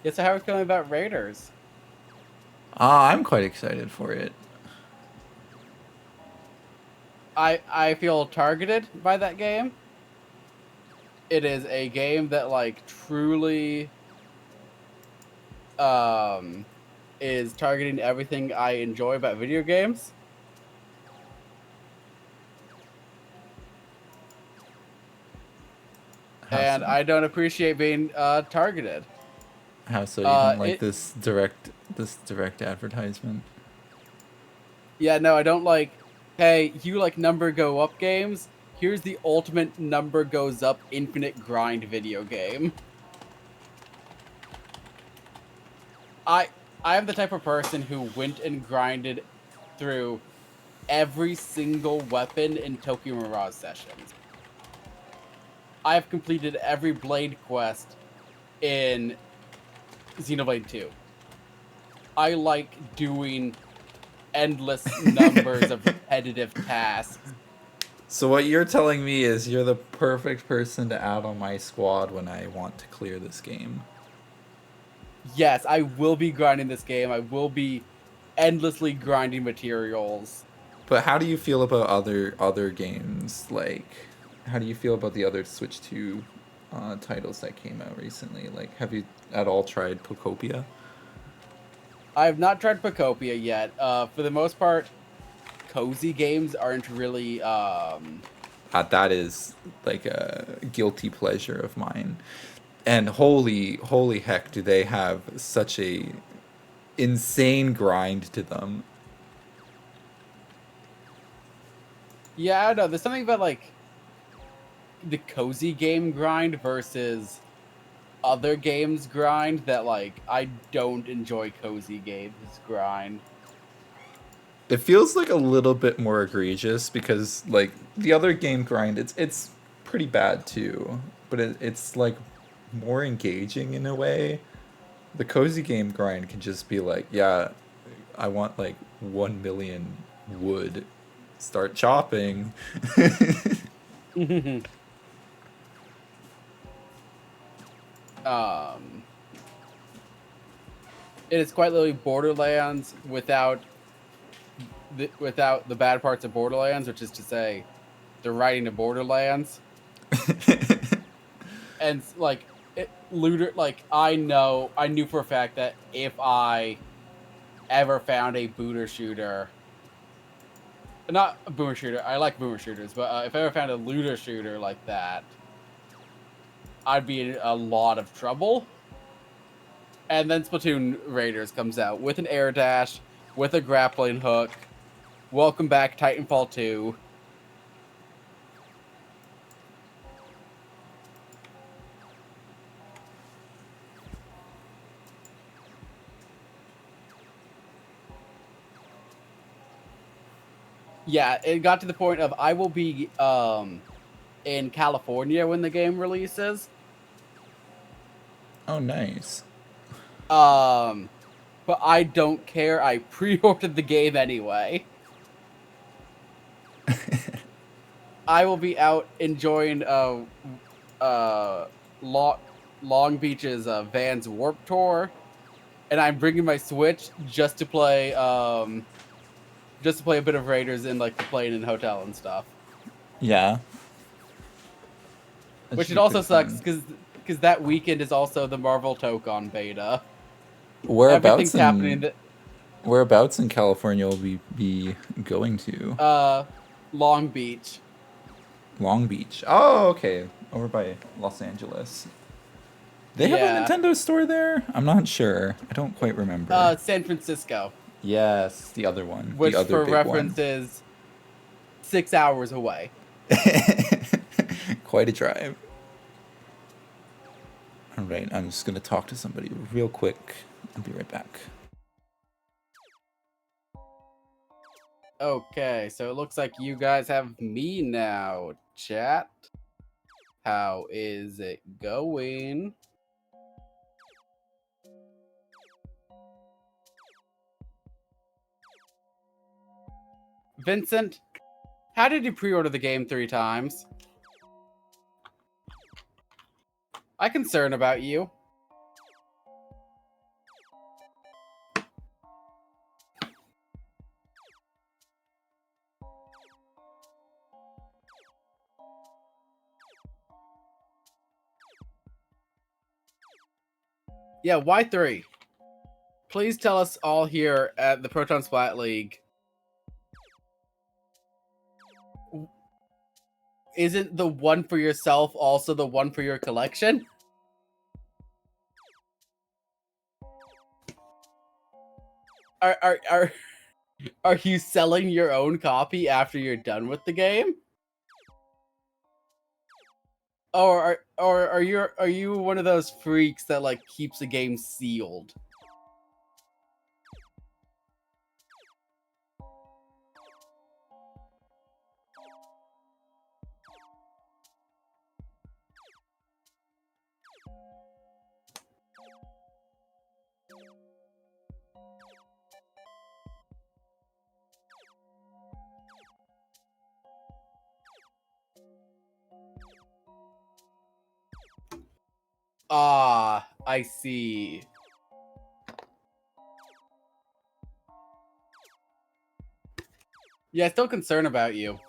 Yeah, so how are we feeling about Raiders? I'm quite excited for it. I feel targeted by that game. It is a game that like truly is targeting everything I enjoy about video games. And I don't appreciate being targeted. How so? You don't like this direct advertisement? Yeah, no, I don't like. Hey, you like number go up games? Here's the ultimate number goes up infinite grind video game. I am the type of person who went and grinded through every single weapon in Tokyo Mirage sessions. I have completed every Blade quest in Xenoblade 2. I like doing endless numbers of repetitive tasks. So what you're telling me is you're the perfect person to add on my squad when I want to clear this game. Yes, I will be grinding this game. I will be endlessly grinding materials. But how do you feel about other games? Like, how do you feel about the other Switch 2 titles that came out recently? Like, have you at all tried Pocopia? I have not tried Pocopia yet. For the most part, cozy games aren't really. That is like a guilty pleasure of mine. And holy heck, do they have such a insane grind to them. Yeah, I don't know. There's something about like the cozy game grind versus other games grind that like I don't enjoy cozy games grind. It feels like a little bit more egregious because like the other game grind, it's pretty bad too, but it's like more engaging in a way. The cozy game grind can just be like, yeah, I want like 1 million wood. Start chopping. um, it is quite literally Borderlands without the bad parts of Borderlands, which is to say, the writing of Borderlands. And like looter, like I knew for a fact that if I ever found a boomer shooter, not a boomer shooter, I like boomer shooters, but if I ever found a looter shooter like that, I'd be in a lot of trouble. And then Splatoon Raiders comes out with an air dash, with a grappling hook. Welcome back, Titanfall 2. Yeah, it got to the point of I will be in California when the game releases. Oh, nice. But I don't care. I pre-ordered the game anyway. I will be out enjoying Long Beach's Vans Warp Tour, and I'm bringing my Switch just to play a bit of Raiders in like the plane and hotel and stuff. Yeah. That Which should it be also pretty sucks fun. because that weekend is also the Marvel Tokon beta. Whereabouts Everything's happening. in whereabouts in California will we be going to? Long Beach. Long Beach. Oh, okay. Over by Los Angeles. They have a Yeah. Nintendo store there? I'm not sure. I don't quite remember. San Francisco, Yes, the other one. The which other for big reference one. is 6 hours away. Quite a drive. All right, I'm just going to talk to somebody real quick. I'll be right back. Okay, so it looks like you guys have me now, chat. How is it going? Vincent, how did you pre-order the game 3 times? I concern about you. Yeah, why 3? Please tell us all here at the Proton Splat League. Isn't the one for yourself also the one for your collection? Are you selling your own copy after you're done with the game? Or are you one of those freaks that like keeps the game sealed? Ah, I see. Yeah, still concerned about you.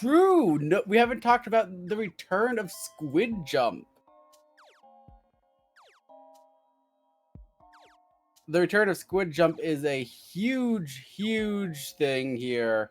True. No, we haven't talked about the return of Squid Jump. The return of Squid Jump is a huge thing here.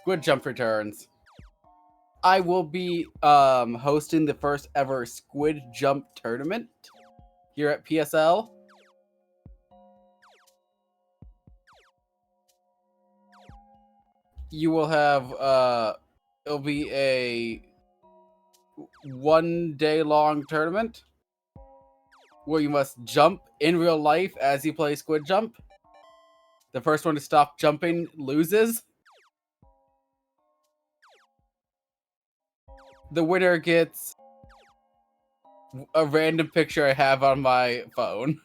Squid Jump returns. I will be hosting the first ever Squid Jump tournament here at PSL. You will have it'll be a 1 day long tournament where you must jump in real life as you play Squid Jump. The first one to stop jumping loses. The winner gets a random picture I have on my phone.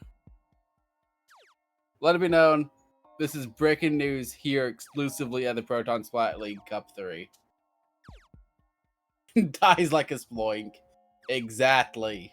Let it be known, this is breaking news here exclusively at the Proton Splat League Cup 3. Dies like a sploink. Exactly.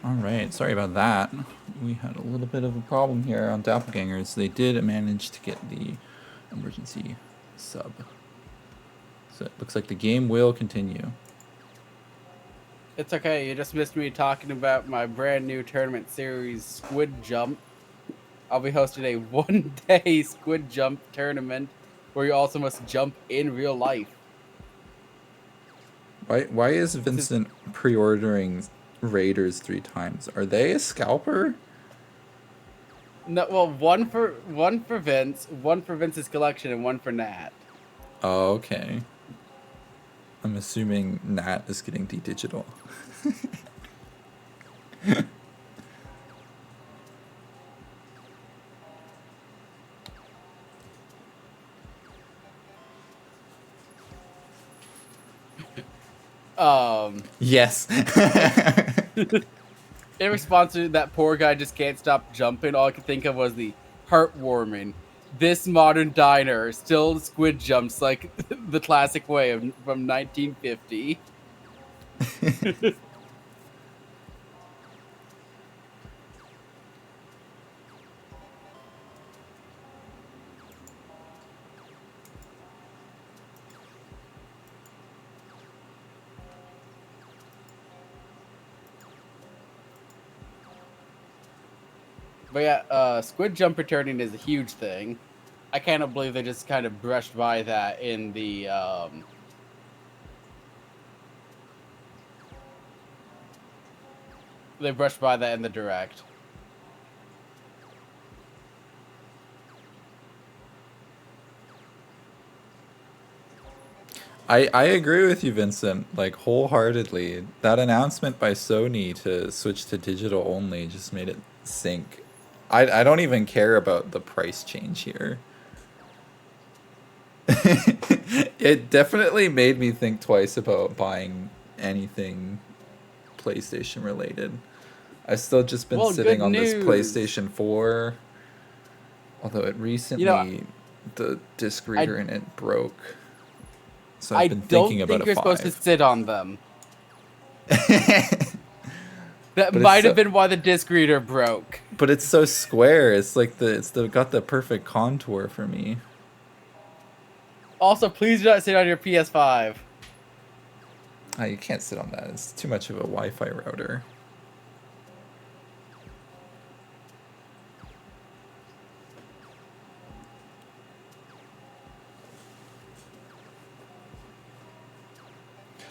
All right, sorry about that. We had a little bit of a problem here on Doppelgangers. They did manage to get the emergency sub. So it looks like the game will continue. It's okay, you just missed me talking about my brand new tournament series, Squid Jump. I'll be hosting a 1 day Squid Jump tournament where you also must jump in real life. Why is Vincent pre-ordering Raiders 3 times? Are they a scalper? No, well, one for Vince, one for Vince's collection, and one for Nat. Oh, okay. I'm assuming Nat is getting the digital. Yes. In response to that poor guy just can't stop jumping, all I could think of was the heartwarming. This modern diner still squid jumps like the classic way from 1950. But yeah, squid jump returning is a huge thing. I cannot believe they just kind of brushed by that in the they brushed by that in the direct. I agree with you, Vincent, like wholeheartedly. That announcement by Sony to switch to digital only just made it sink. I don't even care about the price change here. It definitely made me think twice about buying anything PlayStation related. I've still just been sitting on this PlayStation 4. Although it recently, the disc reader in it broke. So I've been thinking about a 5. I don't think you're supposed to sit on them. That might have been why the disc reader broke. But it's so square. It's like got the perfect contour for me. Also, please do not sit on your PS5. You can't sit on that. It's too much of a Wi-Fi router.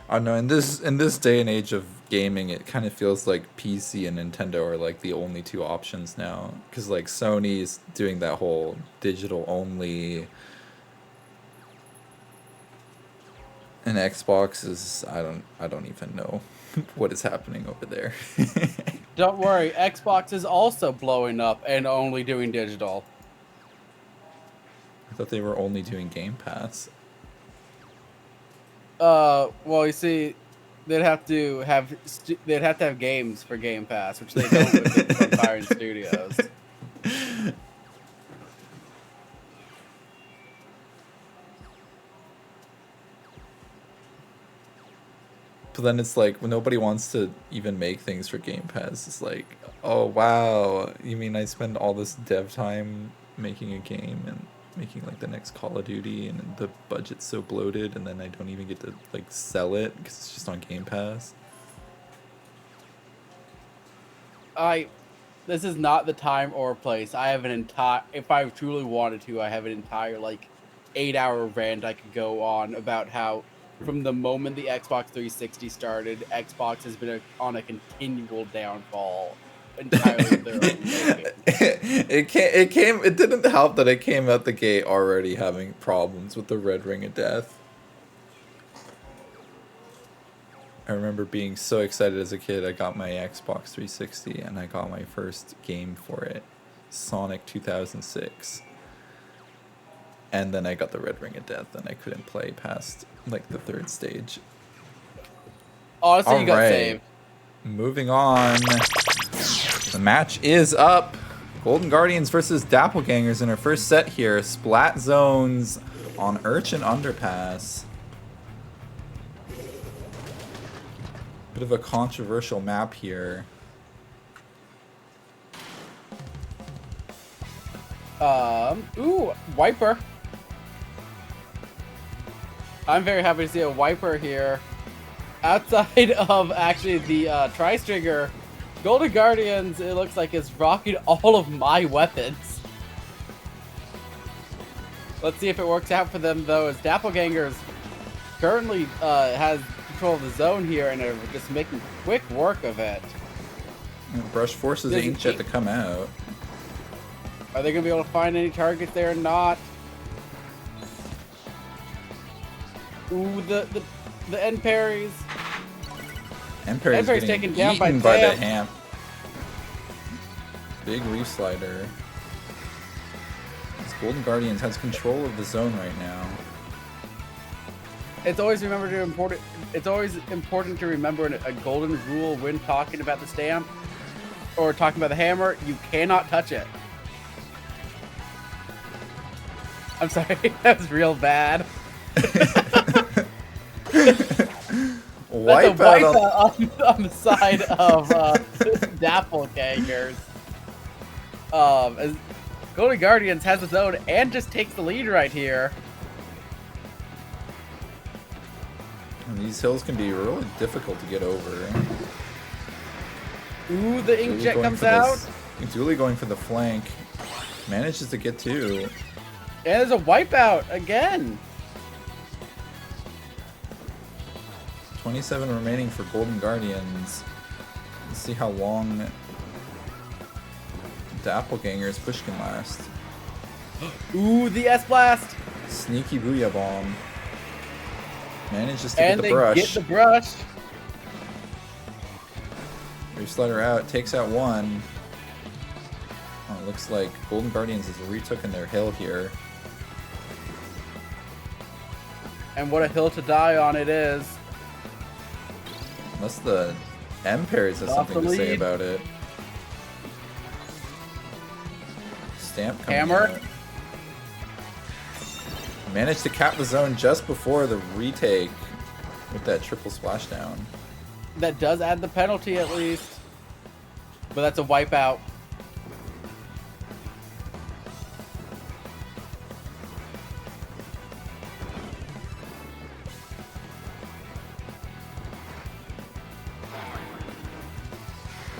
I don't know, in this day and age of gaming, it kind of feels like PC and Nintendo are like the only 2 options now, because like Sony's doing that whole digital only, and Xbox is I don't even know what is happening over there. Don't worry, Xbox is also blowing up and only doing digital. I thought they were only doing Game Pass. Well, you see, they'd have to have games for Game Pass, which they don't with Empire Studios. But then it's like when nobody wants to even make things for Game Pass. It's like, oh wow, you mean I spend all this dev time making a game and making like the next Call of Duty, and the budget's so bloated, and then I don't even get to like sell it because it's just on Game Pass. This is not the time or place. I have an entire, if I truly wanted to, I have an entire like 8-hour rant I could go on about how from the moment the Xbox 360 started, Xbox has been on a continual downfall entirely of their own making. It didn't help that it came out the gate already having problems with the Red Ring of Death. I remember being so excited as a kid. I got my Xbox 360 and I got my first game for it, Sonic 2006. And then I got the Red Ring of Death and I couldn't play past like the 3rd stage. Honestly, you got saved. Moving on. The match is up. Golden Guardians versus Doppelgangers in our first set here. Splat zones on Urchin Underpass. Bit of a controversial map here. Ooh, Wiper. I'm very happy to see a Wiper here. Outside of actually the Tri-Stringer, Golden Guardians, it looks like, is rocking all of my weapons. Let's see if it works out for them, though, as Doppelgangers currently has control of the zone here and are just making quick work of it. Brush forces Inkjet to come out. Are they going to be able to find any targets there or not? Ooh, the end parries. End parries taken down by the Hamp. Big reef slider. This Golden Guardians has control of the zone right now. It's always important to remember a golden rule when talking about the stamp or talking about the hammer. You cannot touch it. I'm sorry, that was real bad. Wipe out on the side of Doppelgangers. As Golden Guardians has its own and just takes the lead right here. And these hills can be really difficult to get over. Ooh, the Inkjet comes out. Dooley going for the flank. Manages to get 2. And there's a wipeout again. 27 remaining for Golden Guardians. Let's see how long the Doppelganger's push can last. Ooh, the S-Blast. Sneaky Booyah Bomb. Manages to get the brush. Get the brush. Reef Slider out, takes out 1. Oh, it looks like Golden Guardians has retooken their hill here. And what a hill to die on it is. Unless the M-Parries has something to say about it. Stamp coming Hammer. out. Managed to cap the zone just before the retake with that triple splashdown. That does add the penalty at least. But that's a wipeout.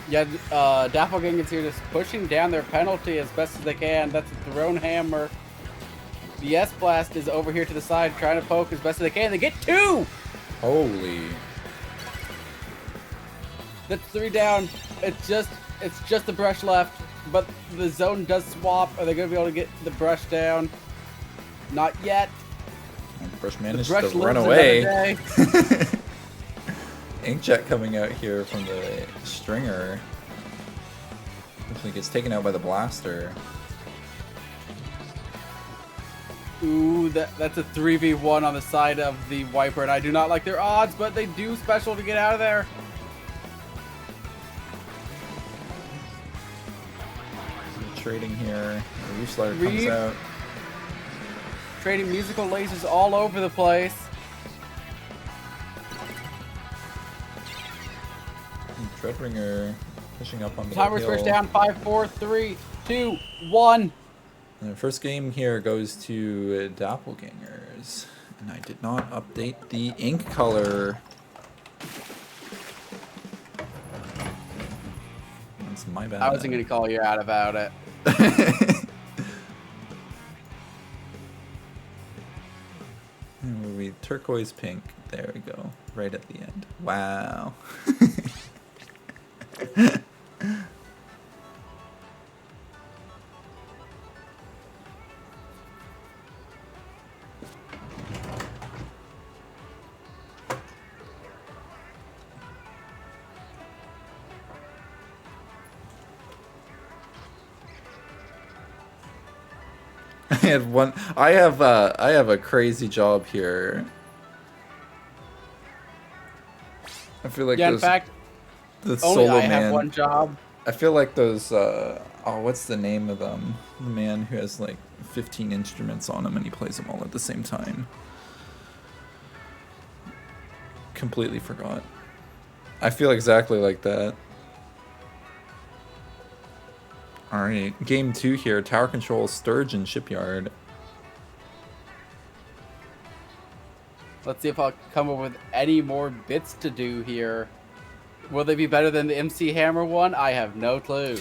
Yeah, Doppelgangers here just pushing down their penalty as best as they can. That's a thrown hammer. The S-Blast is over here to the side trying to poke as best as they can. They get 2! Holy. That's 3 down. It's just the brush left. But the zone does swap. Are they going to be able to get the brush down? Not yet. And brush managed to run away. Inkjet coming out here from the stringer. Actually gets taken out by the blaster. Ooh, that's a 3v1 on the side of the Wiper, and I do not like their odds, but they do special to get out of there. Trading here. The Reef Slider comes out. Trading musical lasers all over the place. Dreadringer pushing up on the Timer's hill. first down. 5, 4, 3, 2, 1. And the first game here goes to Doppelgangers. And I did not update the ink color. That's my bad. I wasn't going to call you out about it. And we turquoise pink. There we go. Right at the end. Wow. I have a crazy job here. I feel like Yeah, in those fact, the only solo I have man. one job. I feel like those oh, what's the name of them? The man who has like 15 instruments on him and he plays them all at the same time. Completely forgot. I feel exactly like that. Alright, game 2 here. Tower control, Sturgeon Shipyard. Let's see if I'll come up with any more bits to do here. Will they be better than the MC Hammer one? I have no clue.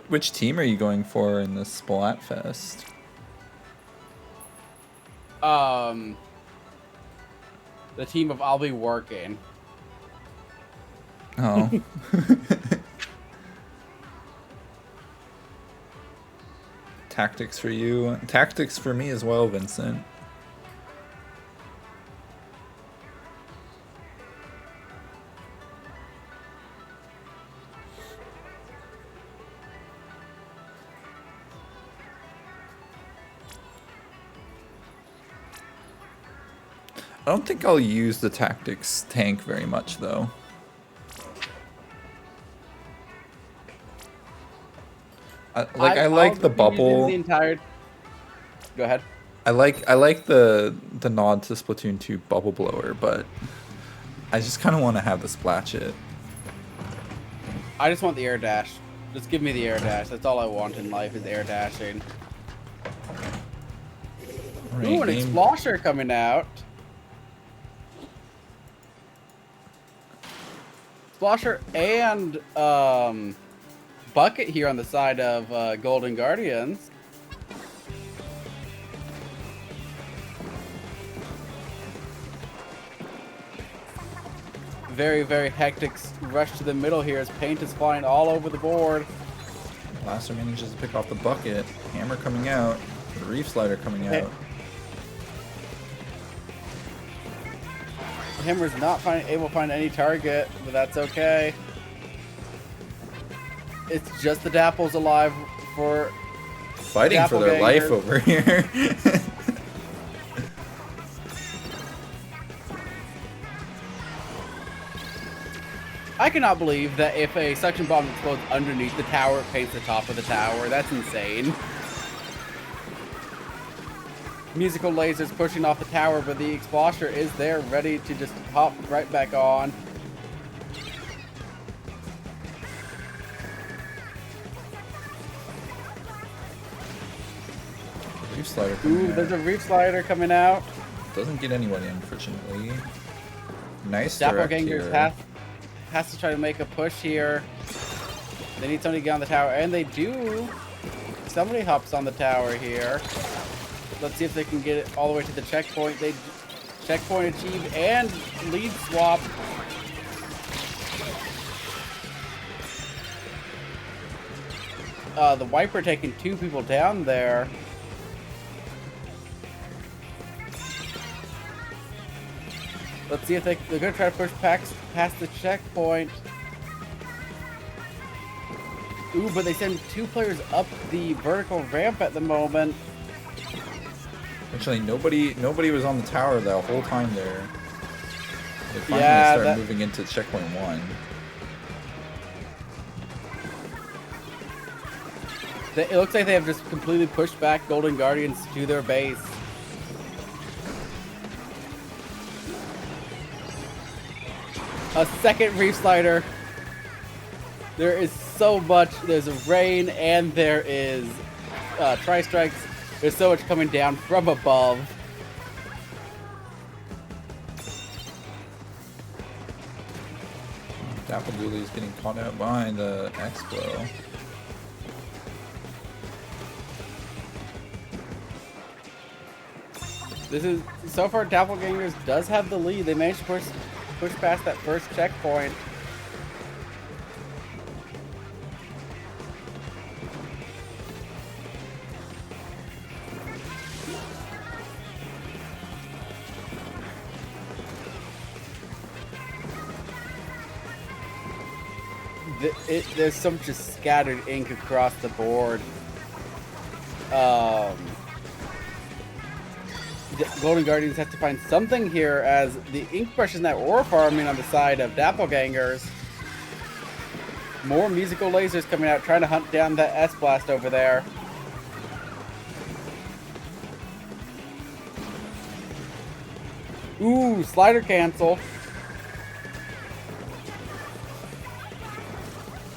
Which team are you going for in this Splatfest? The team of I'll be working. Oh. Tactics for you. Tactics for me as well, Vincent. I don't think I'll use the tactics tank very much, though. I like the bubble. The entire... Go ahead. I like the nod to Splatoon 2 bubble blower, but I just kind of want to have the splash it. I just want the air dash. Just give me the air dash. That's all I want in life is air dashing. Right, Ooh, an Explosher coming out. Explosher and Bucket here on the side of Golden Guardians. Very, very hectic rush to the middle here as paint is flying all over the board. Blaster manages to pick off the bucket. Hammer coming out. The Reef Slider coming out. Hammer's not able to find any target, but that's okay. It's just the Dapples alive for Fighting for their life over here. I cannot believe that if a suction bomb explodes underneath the tower, it paints the top of the tower. That's insane. Musical lasers pushing off the tower, but the Explosher is there ready to just hop right back on. Reef Slider coming out. There's a Reef Slider coming out. Doesn't get anybody, unfortunately. Nice direct here. Doppelgangers has to try to make a push here. They need somebody to get on the tower, and they do. Somebody hops on the tower here. Let's see if they can get it all the way to the checkpoint. They checkpoint achieved and lead swap. The Wiper taking 2 people down there. Let's see if they're going to try to push past the checkpoint. Ooh, but they send 2 players up the vertical ramp at the moment. Actually, nobody was on the tower the whole time there. They finally started moving into checkpoint 1. It looks like they have just completely pushed back Golden Guardians to their base. A second Reef Slider. There is so much. There's a rain and there is Tri-Strikes. There's so much coming down from above. Dapple Dooley's getting caught out behind the Expo. This is so far. Doppelgangers does have the lead. They managed to push past that first checkpoint. There's some just scattered ink across the board. The Golden Guardians have to find something here as the ink brushes that ore farming on the side of Doppelgangers. More musical lasers coming out trying to hunt down that S-Blast over there. Ooh, slider cancel.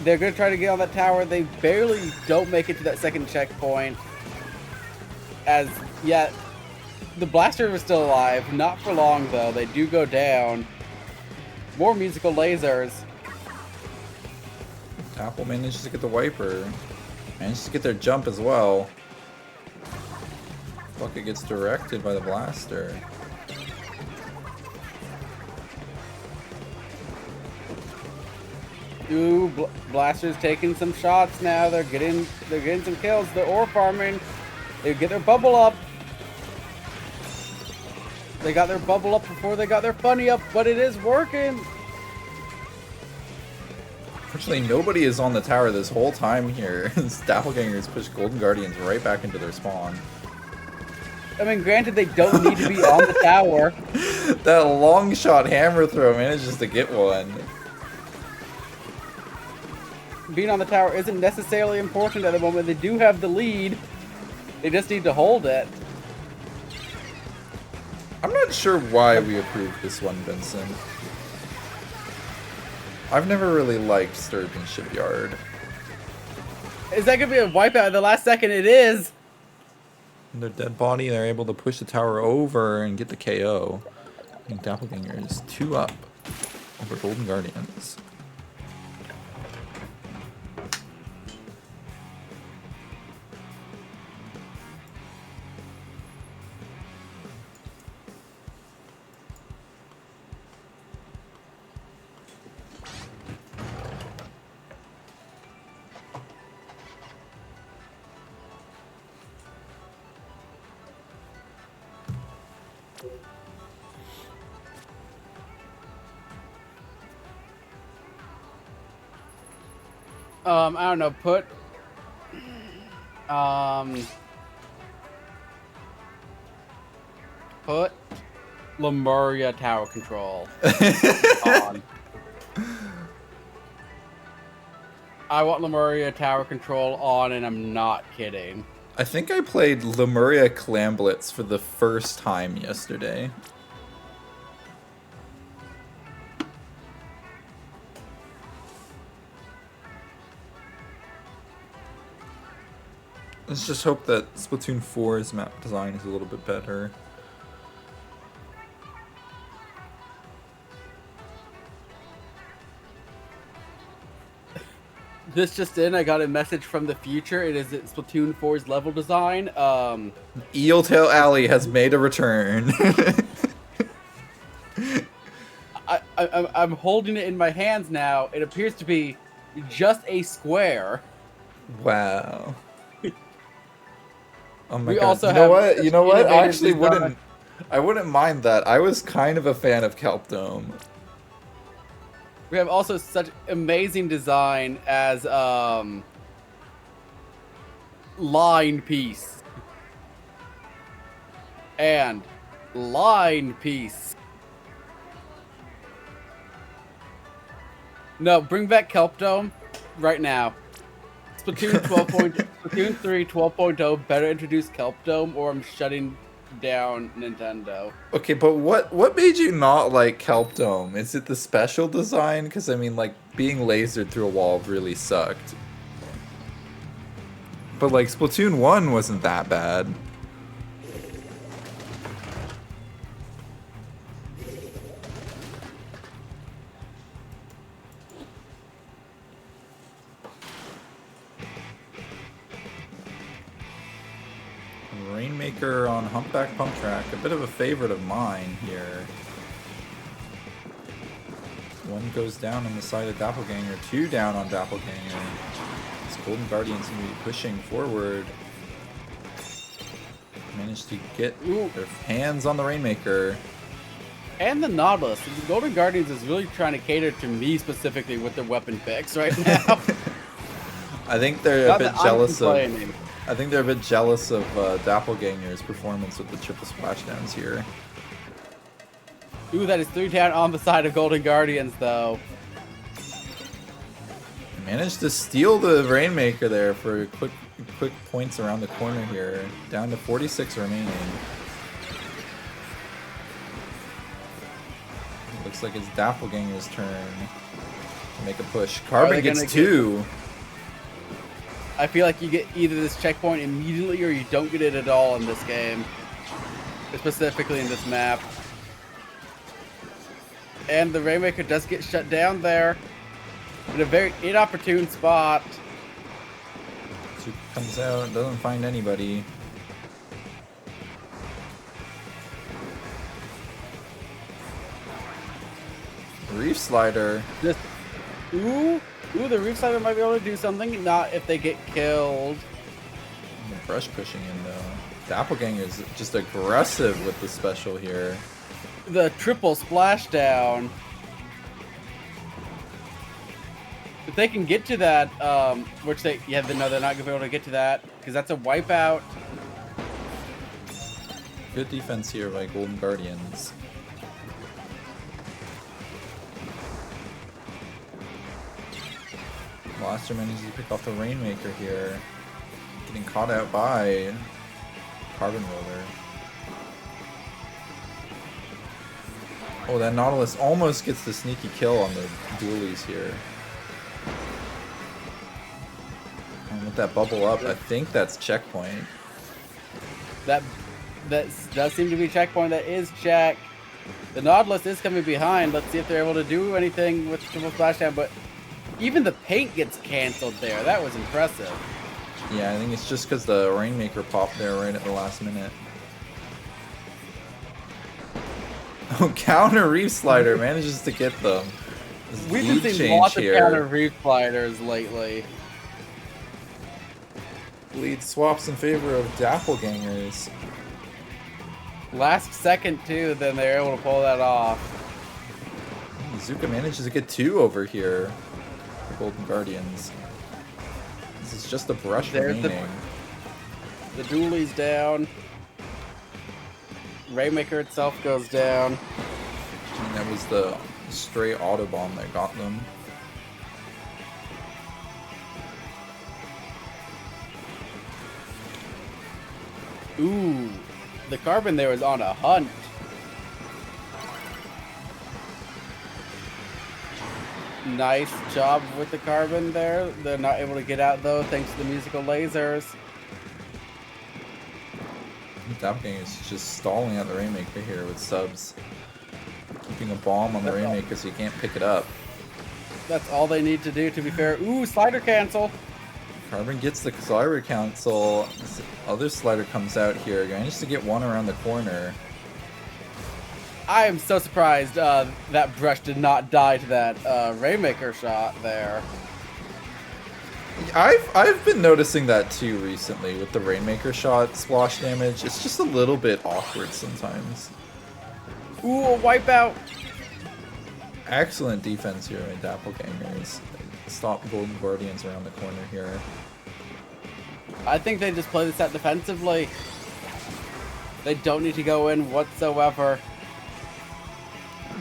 They're going to try to get on that tower. They barely don't make it to that second checkpoint. As yet, the blaster was still alive. Not for long, though. They do go down. More musical lasers. Apple manages to get the wiper. Manages to get their jump as well. Bucket gets directed by the blaster. Ooh, Blaster's taking some shots now. They're getting some kills. They're ore farming. They get their bubble up. They got their bubble up before they got their funny up, but it is working. Fortunately, nobody is on the tower this whole time here. Doppelgangers push Golden Guardians right back into their spawn. I mean, granted, they don't need to be on the tower. That long shot hammer throw manages to get one. Being on the tower isn't necessarily important at the moment. They do have the lead. They just need to hold it. I'm not sure why we approved this one, Vincent. I've never really liked Sturgeon Shipyard. Is that going to be a wipeout at the last second? It is. And their dead body, they're able to push the tower over and get the KO. I think Doppelganger is 2 up over Golden Guardians. I don't know, put Lemuria tower control on. I want Lemuria tower control on, and I'm not kidding. I think I played Lemuria Clamblitz for the first time yesterday. Let's just hope that Splatoon 4's map design is a little bit better. This just in, I got a message from the future. It is Splatoon 4's level design. Eeltail Alley has made a return. I'm holding it in my hands now. It appears to be just a square. Wow. Oh my We god. also You know have what? You know what? I innovative actually design. I wouldn't mind that. I was kind of a fan of Kelp Dome. We have also such amazing design as line piece and line piece. No, bring back Kelp Dome right now. Splatoon 12. Splatoon 3 12.0 better introduce Kelp Dome, or I'm shutting down Nintendo. Okay, but what made you not like Kelp Dome? Is it the special design? Because I mean, like being lasered through a wall really sucked. But like Splatoon 1 wasn't that bad. Rainmaker on Humpback Pump Track, a bit of a favorite of mine here. One goes down on the side of Doppelganger, two down on Doppelganger. This Golden Guardian seem to be pushing forward. Managed to get their hands on the Rainmaker. And the Nautilus. The Golden Guardians is really trying to cater to me specifically with their weapon picks right now. I think they're a bit jealous of. Complaining. I think they're a bit jealous of Doppelganger's performance with the triple splashdowns here. Ooh, that is 3 down on the side of Golden Guardians, though. Managed to steal the Rainmaker there for quick points around the corner here. Down to 46 remaining. Looks like it's Doppelganger's turn to make a push. Carbon gets 2. I feel like you get either this checkpoint immediately or you don't get it at all in this game. Specifically in this map. And the Rainmaker does get shut down there. In a very inopportune spot. Super comes out, doesn't find anybody. Reef Slider. Just, ooh, the Reef Slider might be able to do something. Not if they get killed. The brush pushing in though. Doppelganger is just aggressive with the special here. The triple splashdown. If they can get to that, which they're not gonna be able to get to that because that's a wipeout. Good defense here by Golden Guardians. Blaster manages to pick off the Rainmaker here. Getting caught out by Carbon Roller. Oh, that Nautilus almost gets the sneaky kill on the dualies here. And with that bubble up, I think that's checkpoint. That does seem to be checkpoint. That is check. The Nautilus is coming behind. Let's see if they're able to do anything with triple splashdown. But even the paint gets canceled there. That was impressive. Yeah, I think it's just because the Rainmaker popped there right at the last minute. Oh, counter Reef Slider manages to get them. We've been seeing lots of counter Reef Sliders lately. Lead swaps in favor of Doppelgangers. Last second too, then they're able to pull that off. Zuka manages to get 2 over here. The Golden Guardians. This is just a brush remaining. The dualie's down. Rainmaker itself goes down. And that was the stray Autobomb that got them. Ooh, the Carbon there was on a hunt. Nice job with the Carbon there. They're not able to get out though thanks to the musical lasers. Doppelganger is just stalling out the Rainmaker here with subs. Keeping a bomb on the Rainmaker so you can't pick it up. That's all they need to do, to be fair. Ooh, slider cancel. Carbon gets the slider cancel. This other slider comes out here. Managed to get one around the corner. I am so surprised that brush did not die to that Rainmaker shot there. I've been noticing that too recently with the Rainmaker shot splash damage. It's just a little bit awkward sometimes. Ooh, a wipeout. Excellent defense here by Doppelgangers. Stop Golden Guardians around the corner here. I think they just play this out defensively. They don't need to go in whatsoever.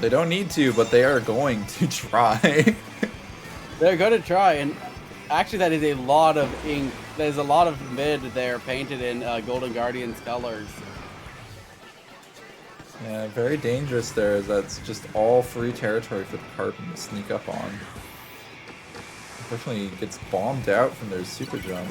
They don't need to, but they are going to try. They're going to try, and actually that is a lot of ink. There's a lot of mid there painted in Golden Guardians colors. Yeah, very dangerous there. That's just all free territory for the Carbon to sneak up on. Unfortunately, he gets bombed out from their super jump.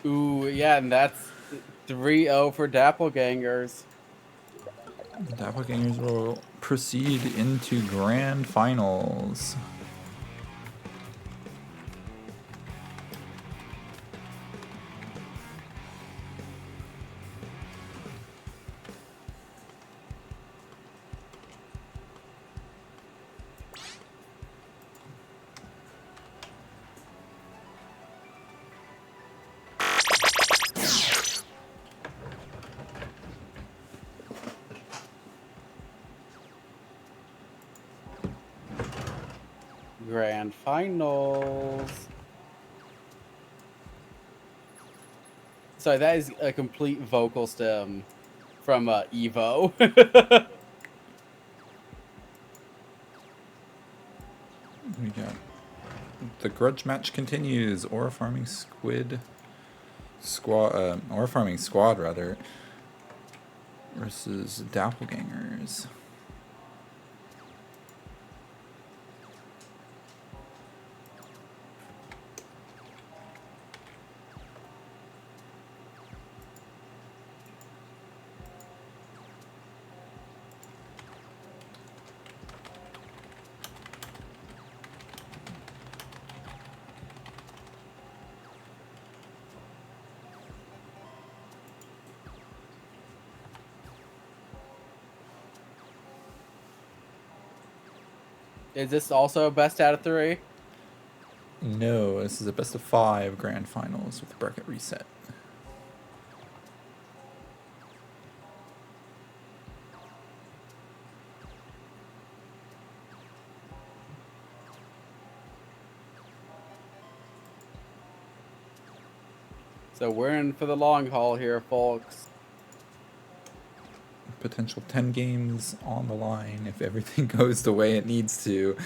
Ooh, yeah, and that's 3-0 for Doppelgangers. The Doppelgangers will proceed into grand finals. Grand finals. So that is a complete vocal stem from Evo. We got the grudge match continues. Ore farming squad rather versus Doppelgangers. Is this also best out of 3? No, this is a best of 5 grand finals with the bracket reset. So we're in for the long haul here, folks. Potential 10 games on the line if everything goes the way it needs to.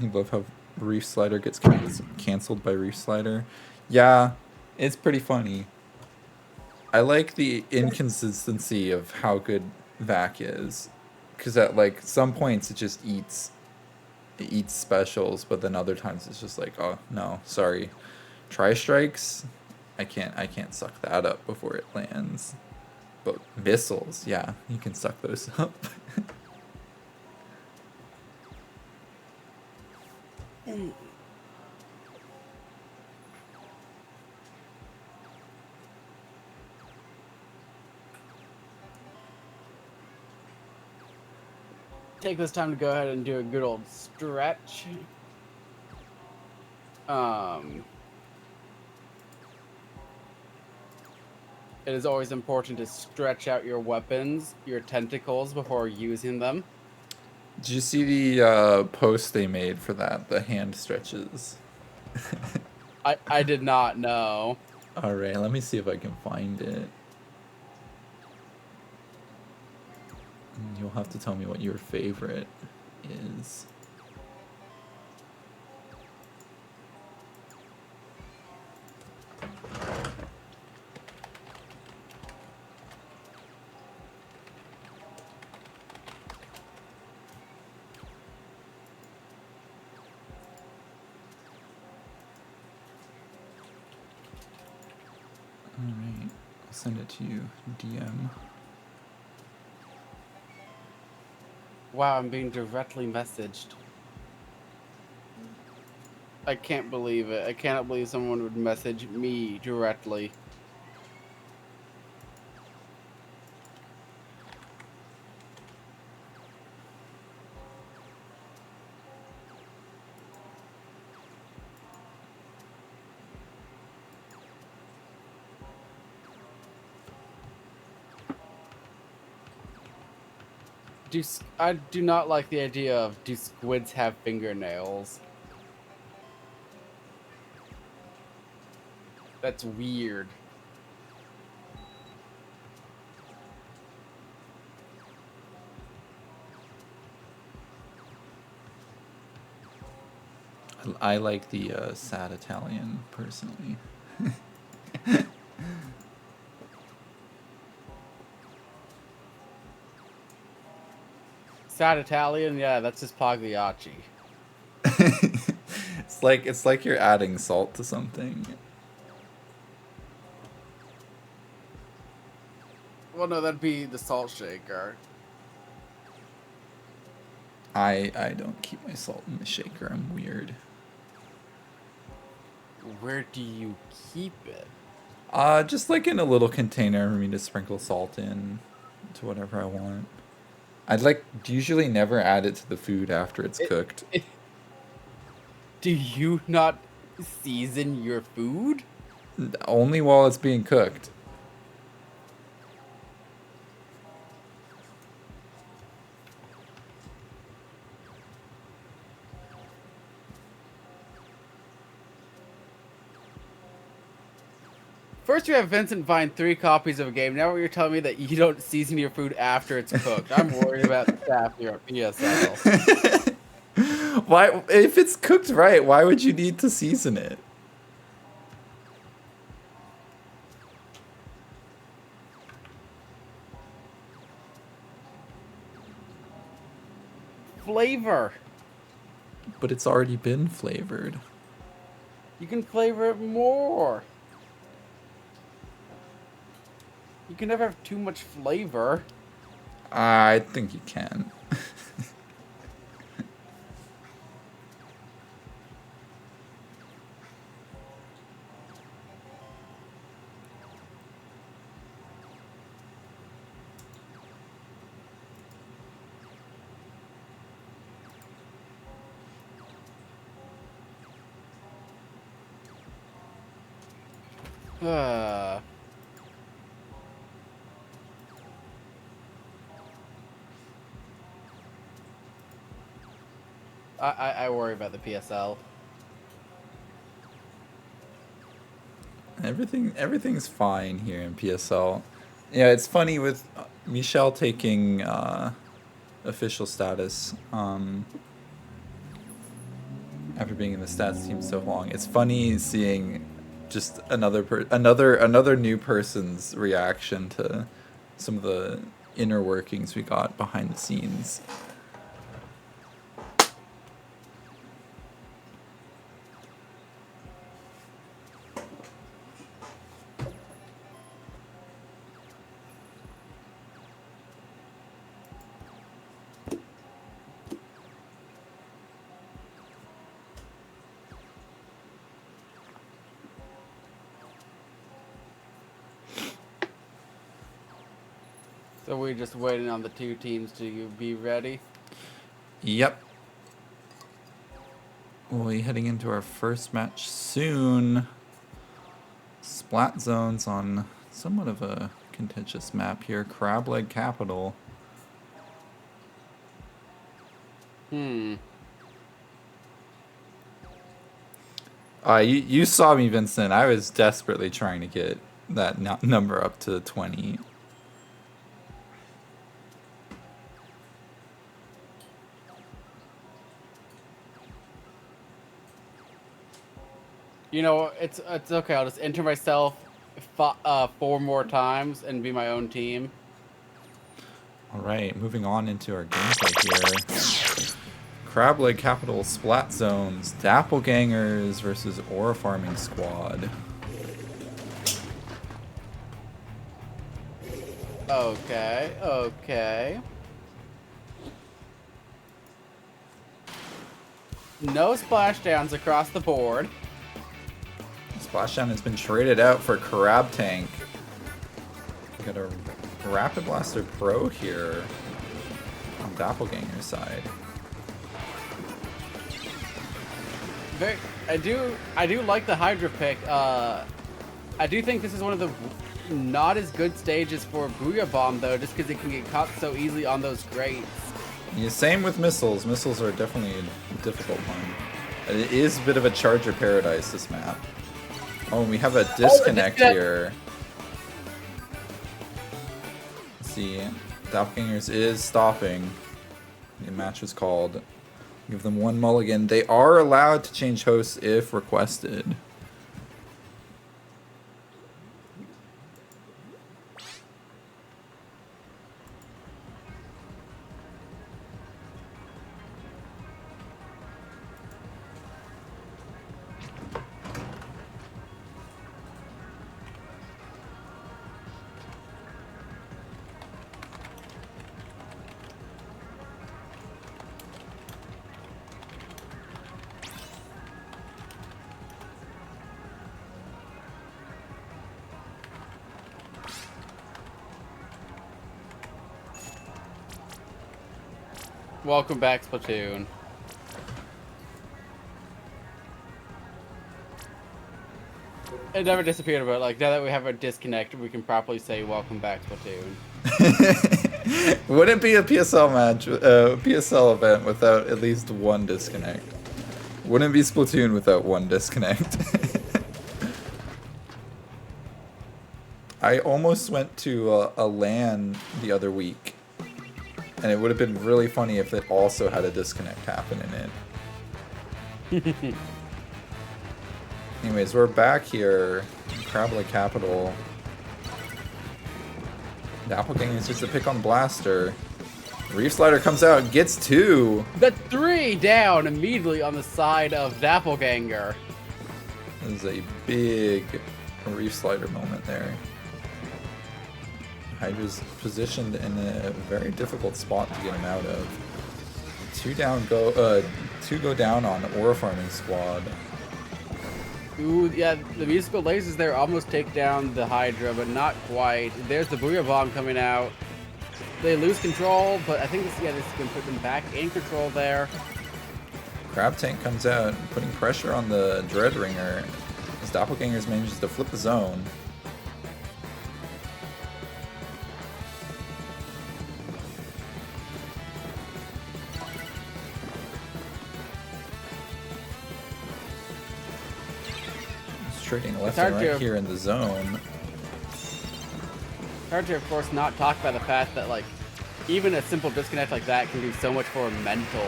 I love how Reef Slider gets canceled by Reef Slider. Yeah, it's pretty funny. I like the inconsistency of how good Vac is, because at like some points it eats specials, but then other times it's just like, oh no, sorry, Tri Strikes, I can't suck that up before it lands. But missiles, yeah, you can suck those up. Take this time to go ahead and do a good old stretch. It is always important to stretch out your weapons, your tentacles, before using them. Did you see the post they made for that? The hand stretches. I did not know. All right, let me see if I can find it. You'll have to tell me what your favorite is. All right, I'll send it to you, DM. Wow, I'm being directly messaged. I can't believe it. I cannot believe someone would message me directly. I do not like the idea of do squids have fingernails? That's weird. I like the sad Italian personally. Sad Italian, yeah, that's just Pagliacci. It's like you're adding salt to something. Well, no, that'd be the salt shaker. I don't keep my salt in the shaker. I'm weird. Where do you keep it? Just like in a little container for me to sprinkle salt in to whatever I want. I'd like usually never add it to the food after it's cooked. Do you not season your food? Only while it's being cooked. First, you have Vincent find 3 copies of a game. Now, you're telling me that you don't season your food after it's cooked. I'm worried about the staff here at PSL. Why, if it's cooked right, why would you need to season it? Flavor. But it's already been flavored. You can flavor it more. You can never have too much flavor. I think you can. I worry about the PSL. Everything's fine here in PSL. Yeah, it's funny with Michelle taking official status after being in the stats team so long. It's funny seeing just another new person's reaction to some of the inner workings we got behind the scenes. So we're just waiting on the 2 teams to be ready. Yep. We'll be heading into our first match soon. Splat zones on somewhat of a contentious map here. Crab Leg Capital. You saw me, Vincent. I was desperately trying to get that number up to 20. You know, it's okay. I'll just enter myself 4 more times and be my own team. All right, moving on into our gameplay here. Crab Leg Capital Splat Zones, Dapplegangers versus Ore Farming Squad. Okay. No splashdowns across the board. Splashdown has been traded out for Crab Tank. We got a Rapid Blaster Pro here on Dappleganger's side. I do like the Hydra pick. I do think this is one of the not as good stages for Booyah Bomb though, just because it can get caught so easily on those grates. Yeah, same with missiles. Missiles are definitely a difficult one. It is a bit of a charger paradise, this map. Oh, we have a Oh, a disconnect disconnect. here. Let's see. Doppelgangers is stopping. The match was called. Give them one mulligan. They are allowed to change hosts if requested. Welcome back, Splatoon. It never disappeared, but like now that we have a disconnect, we can properly say welcome back, Splatoon. Wouldn't be a PSL match, PSL event without at least one disconnect. Wouldn't be Splatoon without one disconnect. I almost went to a LAN the other week, and it would have been really funny if it also had a disconnect happen in it. Anyways, we're back here in Crab Lake Capital. Doppelganger gets to pick on Blaster. Reef Slider comes out, gets 2. The 3 down immediately on the side of Doppelganger. This is a big Reef Slider moment there. Hydra's positioned in a very difficult spot to get him out of. 2 go down on Aura Farming Squad. Ooh, yeah, the musical lasers there almost take down the Hydra, but not quite. There's the Booyah Bomb coming out. They lose control, but I think this is going to put them back in control there. Crab Tank comes out, putting pressure on the Dread Ringer as Doppelgangers manages to flip the zone. Trading left and right here in the zone. Hard to, of course, not talk about the fact that, like, even a simple disconnect like that can do so much for mental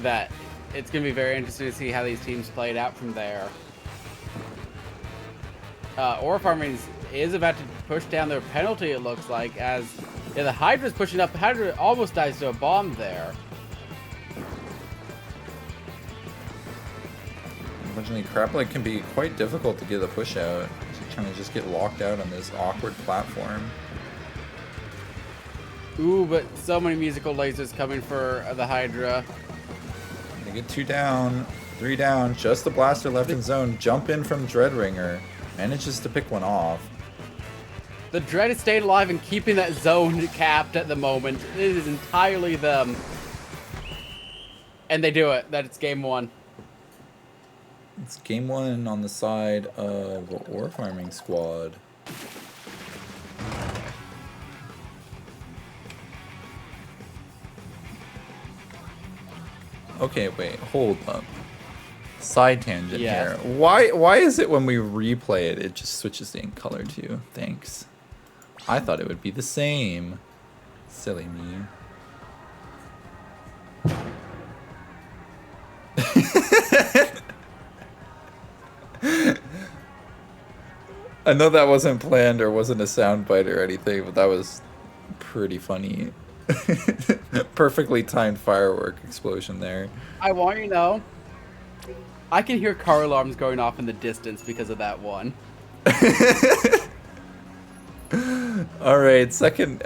that it's going to be very interesting to see how these teams play it out from there. Aura Farming is about to push down their penalty, it looks like, as the Hydra's pushing up. The Hydra almost dies to a bomb there. Unfortunately, Crab Lake can be quite difficult to get a push out. He's trying to just get locked out on this awkward platform. Ooh, but so many musical lasers coming for the Hydra. They get 2 down, 3 down, just the Blaster left in zone. Jump in from Dreadringer. Manages to pick one off. The Dread is staying alive and keeping that zone capped at the moment. It is entirely them. And they do it. That's game 1. It's game 1 on the side of Ore Farming Squad. Okay, wait, hold up. Side tangent here. Why is it when we replay it, it just switches the ink color too? Thanks. I thought it would be the same. Silly me. I know that wasn't planned or wasn't a soundbite or anything, but that was pretty funny. Perfectly timed firework explosion there. I want you to know, I can hear car alarms going off in the distance because of that one. All right, second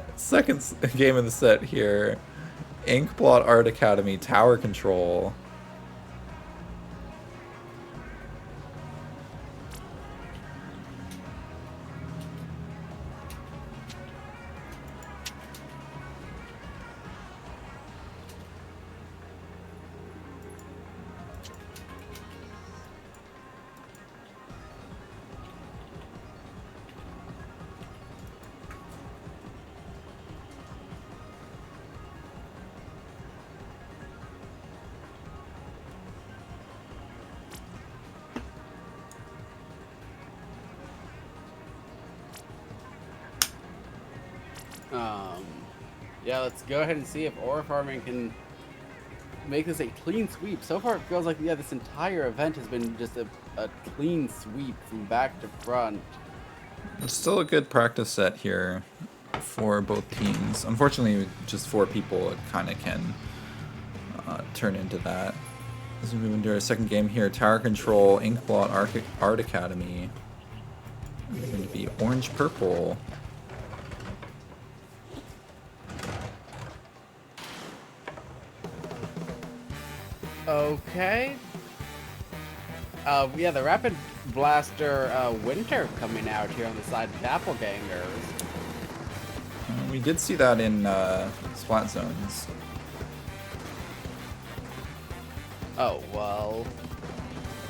game of the set here. Inkblot Art Academy Tower Control. Um, yeah, let's go ahead and see if Aura Farming can make this a clean sweep. So far, it feels like, yeah, this entire event has been just a clean sweep from back to front. It's still a good practice set here for both teams. Unfortunately, with just 4 people, it kind of can turn into that. As we move into our second game here, Tower Control, Inkblot, Art Academy. It's going to be orange-purple. Okay. Yeah, the Rapid Blaster Winter coming out here on the side of Doppelgangers. We did see that in Splat Zones. Oh, well.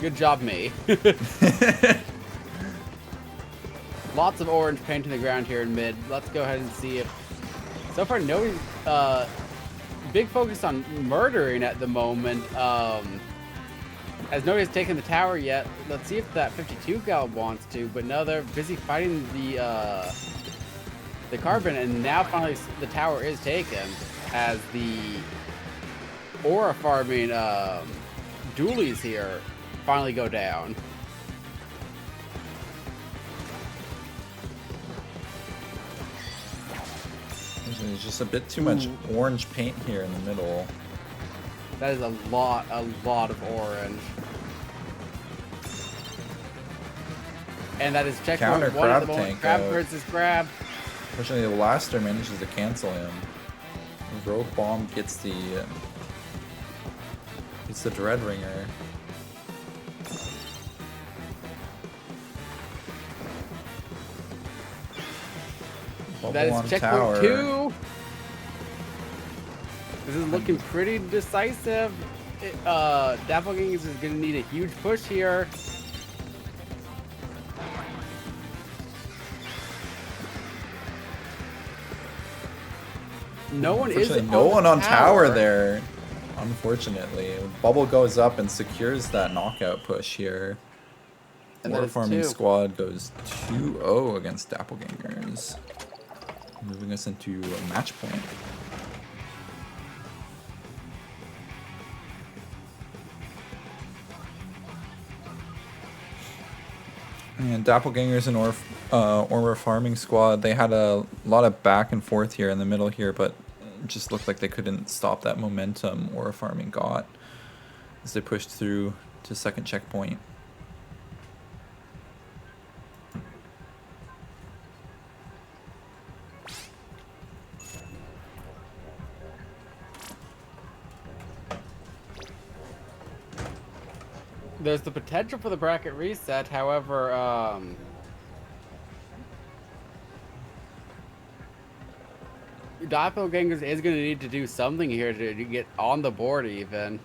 Good job, me. Lots of orange paint in the ground here in mid. Let's go ahead and see if... So far, no big focus on murdering at the moment. As nobody's taken the tower yet. Let's see if that 52 gal wants to, but no, they're busy fighting the carbon, and now finally the tower is taken as the aura farming dualies here finally go down. There's just a bit too much orange paint here in the middle. That is a lot of orange. And that is checkpoint Counter one at the crab moment. tank Crab out. versus crab. Fortunately, the blaster manages to cancel him. Rogue Bomb gets the Dread Ringer. Bubble That on is checkpoint tower. 2. This is looking pretty decisive. Doppelgangers is going to need a huge push here. No one is No one on tower there. Unfortunately, Bubble goes up and secures that knockout push here. And War that is Farming 2. Squad goes 2-0 against Doppelgangers, moving us into a match point. And Doppelgangers and Aura Farming Squad, they had a lot of back and forth here in the middle here, but it just looked like they couldn't stop that momentum Aura Farming got as they pushed through to second checkpoint. There's the potential for the bracket reset, however, Doppelgangers is going to need to do something here to get on the board even.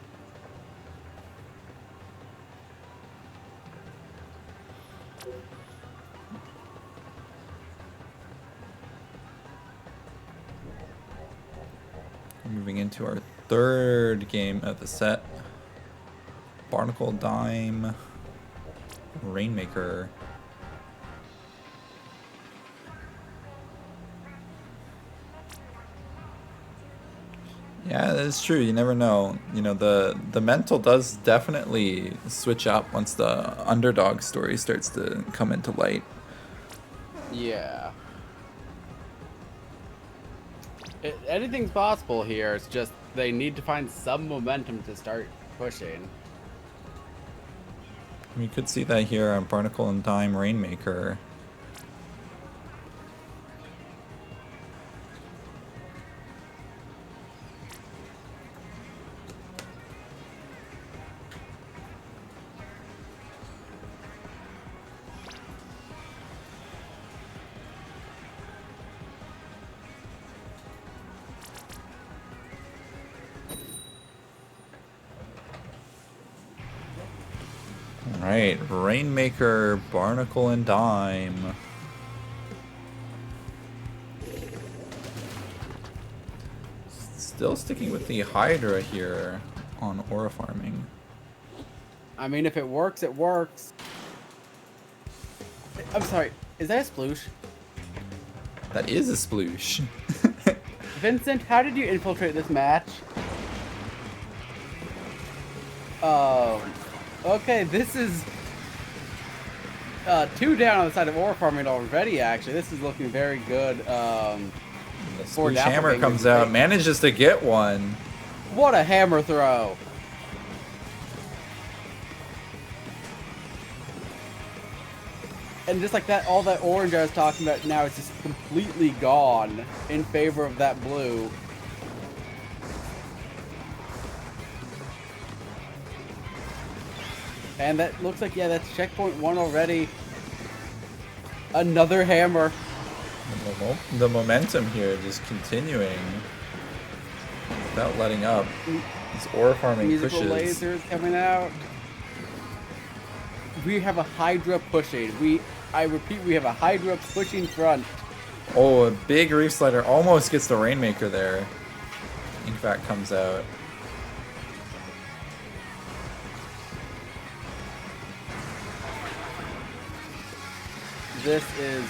Moving into our third game of the set. Barnacle Dime, Rainmaker. Yeah, that's true. You never know. You know, the mental does definitely switch up once the underdog story starts to come into light. Yeah. Anything's possible here. It's just they need to find some momentum to start pushing. We could see that here on Barnacle and Dime Rainmaker. Alright, Rainmaker, Barnacle, and Dime. Still sticking with the Hydra here on Aura Farming. I mean, if it works, it works. I'm sorry, is that a sploosh? That is a sploosh. Vincent, how did you infiltrate this match? Okay, this is 2 down on the side of ore farming already. Actually, this is looking very good. The For Sploosh hammer Doppelganger comes to out, take- manages to get one. What a hammer throw! And just like that, all that orange I was talking about now is just completely gone in favor of that blue. And that looks like, yeah, that's checkpoint 1 already. Another hammer. The momentum here just continuing without letting up. This ore farming Musical pushes. lasers coming out. We have a Hydra pushing. I repeat, we have a Hydra pushing front. Oh, a big reef slider almost gets the Rainmaker there. Inkvac comes out. This is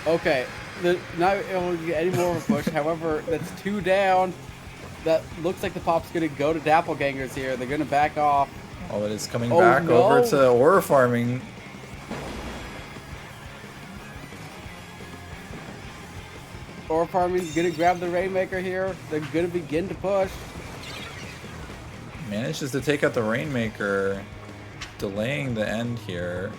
okay. Not able to get any more of a push. However, that's 2 down. That looks like the pop's gonna go to Doppelgangers here. They're gonna back off. Oh, but it's coming Oh, back no. over to ore farming. Ore farming's gonna grab the Rainmaker here. They're gonna begin to push. Manages to take out the Rainmaker, delaying the end here.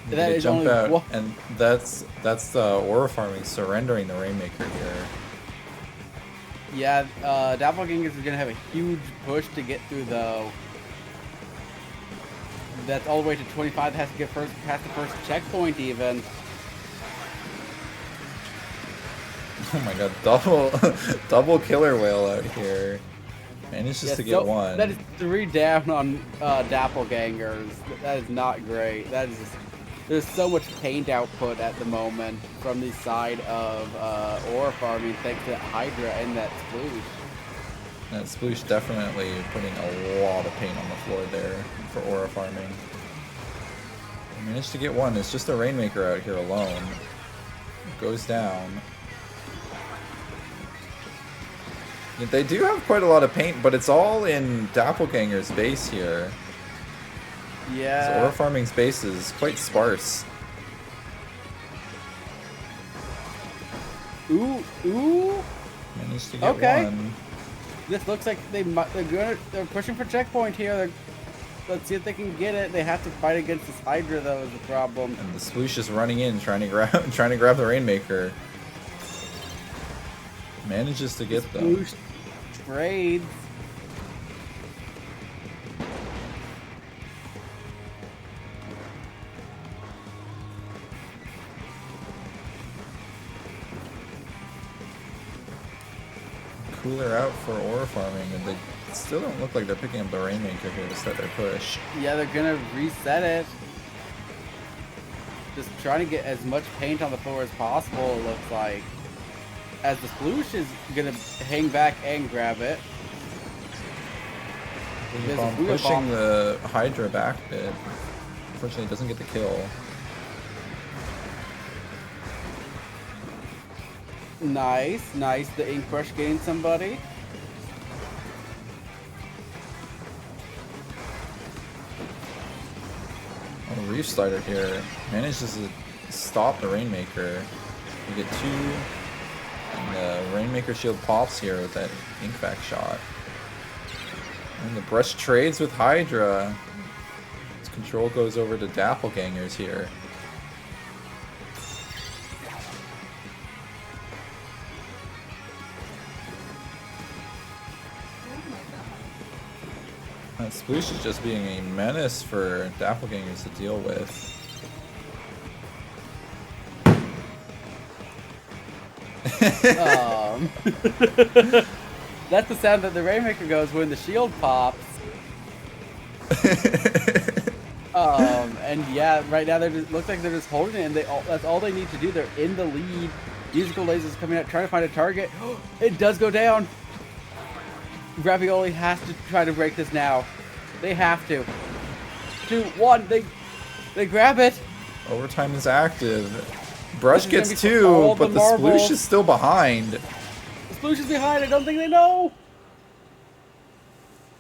They That is jump only out, one- and that's the ore farming surrendering the Rainmaker here. Yeah, Doppelgangers is gonna have a huge push to get through though. That's all the way to 25. Has to get past the first checkpoint even. Oh my god, double killer whale out here. Manages Yeah, to get one. That is 3 down on Doppelgangers. That is not great. That is just, there's so much paint output at the moment from the side of ore farming thanks to that Hydra and that Sploosh. That Sploosh definitely putting a lot of paint on the floor there for aura farming. Managed to get one. It's just a Rainmaker out here alone. Goes down. Yeah, they do have quite a lot of paint, but it's all in Doppelganger's base here. Yeah. So aura farming's base is quite sparse. Ooh. Managed to get Okay. one. This looks like they're pushing for checkpoint here. Let's see if they can get it. They have to fight against this Hydra though is the problem. And the Sploosh is running in, trying to grab the Rainmaker. Manages to get them. Sploosh trades. Cooler out for ore farming, and they still don't look like they're picking up the Rainmaker here to start their push. Yeah, they're gonna reset it. Just trying to get as much paint on the floor as possible, it looks like. As the Sploosh is gonna hang back and grab it. There's a Bomb Booyah pushing Bomb. the Hydra back a bit. Unfortunately, it doesn't get the kill. Nice. The Ink Brush getting somebody. Oh, Reef Slider here manages to stop the Rainmaker. You get 2, and the Rainmaker shield pops here with that Inkvac shot. And the brush trades with Hydra. Its control goes over to Doppelgangers here. That Sploosh is just being a menace for Doppelgangers to deal with. That's the sound that the Rainmaker goes when the shield pops. And yeah, right now they looks like they're just holding it, and that's all they need to do. They're in the lead. Musical lasers coming out, trying to find a target. It does go down. Ravioli has to try to break this now. They have to. 2, 1, they grab it. Overtime is active. Brush This is gonna gets be for 2, all but the marbles. Sploosh is still behind. The Sploosh is behind. I don't think they know.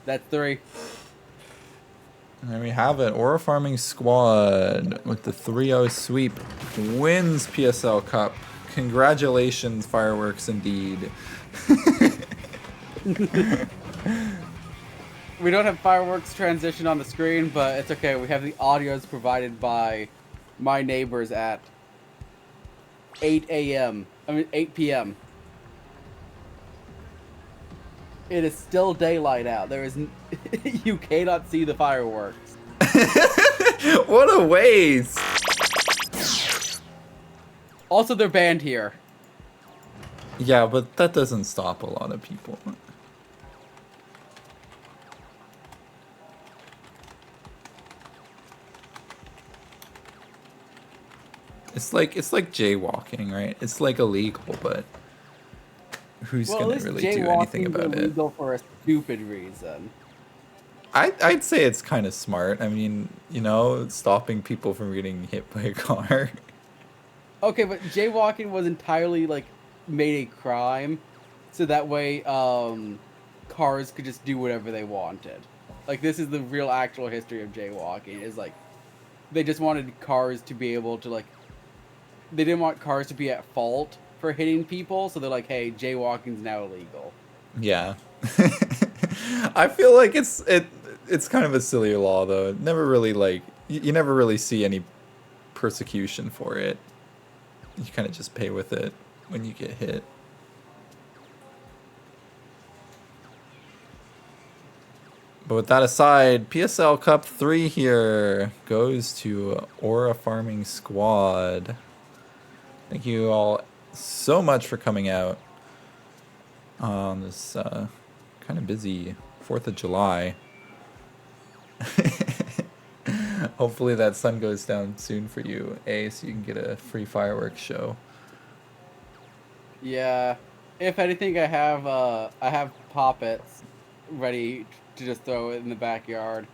That's 3. And there we have it. Aura Farming Squad with the 3-0 sweep wins PSL Cup. Congratulations, Fireworks, indeed. We don't have fireworks transition on the screen, but it's okay. We have the audios provided by my neighbors at 8 a.m. I mean 8 p.m. It is still daylight out. There is you cannot see the fireworks. What a waste! Also, they're banned here. Yeah, but that doesn't stop a lot of people. It's like jaywalking, right? It's like illegal, but who's Well, gonna at least really do anything jaywalking's about it? illegal for a stupid reason. I'd say it's kind of smart. I mean, you know, stopping people from getting hit by a car. Okay, but jaywalking was entirely like made a crime, so that way cars could just do whatever they wanted. Like this is the real actual history of jaywalking. Is like they just wanted cars to be able to like they didn't want cars to be at fault for hitting people, so they're like, hey, jaywalking's now illegal. Yeah. I feel like it's kind of a silly law though. It never really like you never really see any persecution for it. You kind of just pay with it when you get hit. But with that aside, PSL Cup 3 here goes to Aura Farming Squad. Thank you all so much for coming out on this kind of busy 4th of July. Hopefully that sun goes down soon for you, so you can get a free fireworks show. Yeah. If anything, I have poppets ready to just throw it in the backyard.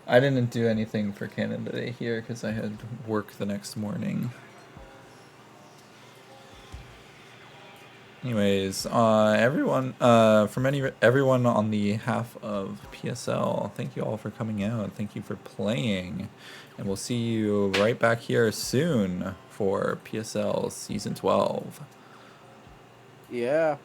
I didn't do anything for Canada Day here because I had work the next morning. Anyways, everyone everyone on the half of PSL, thank you all for coming out. Thank you for playing, and we'll see you right back here soon for PSL Season 12. Yeah.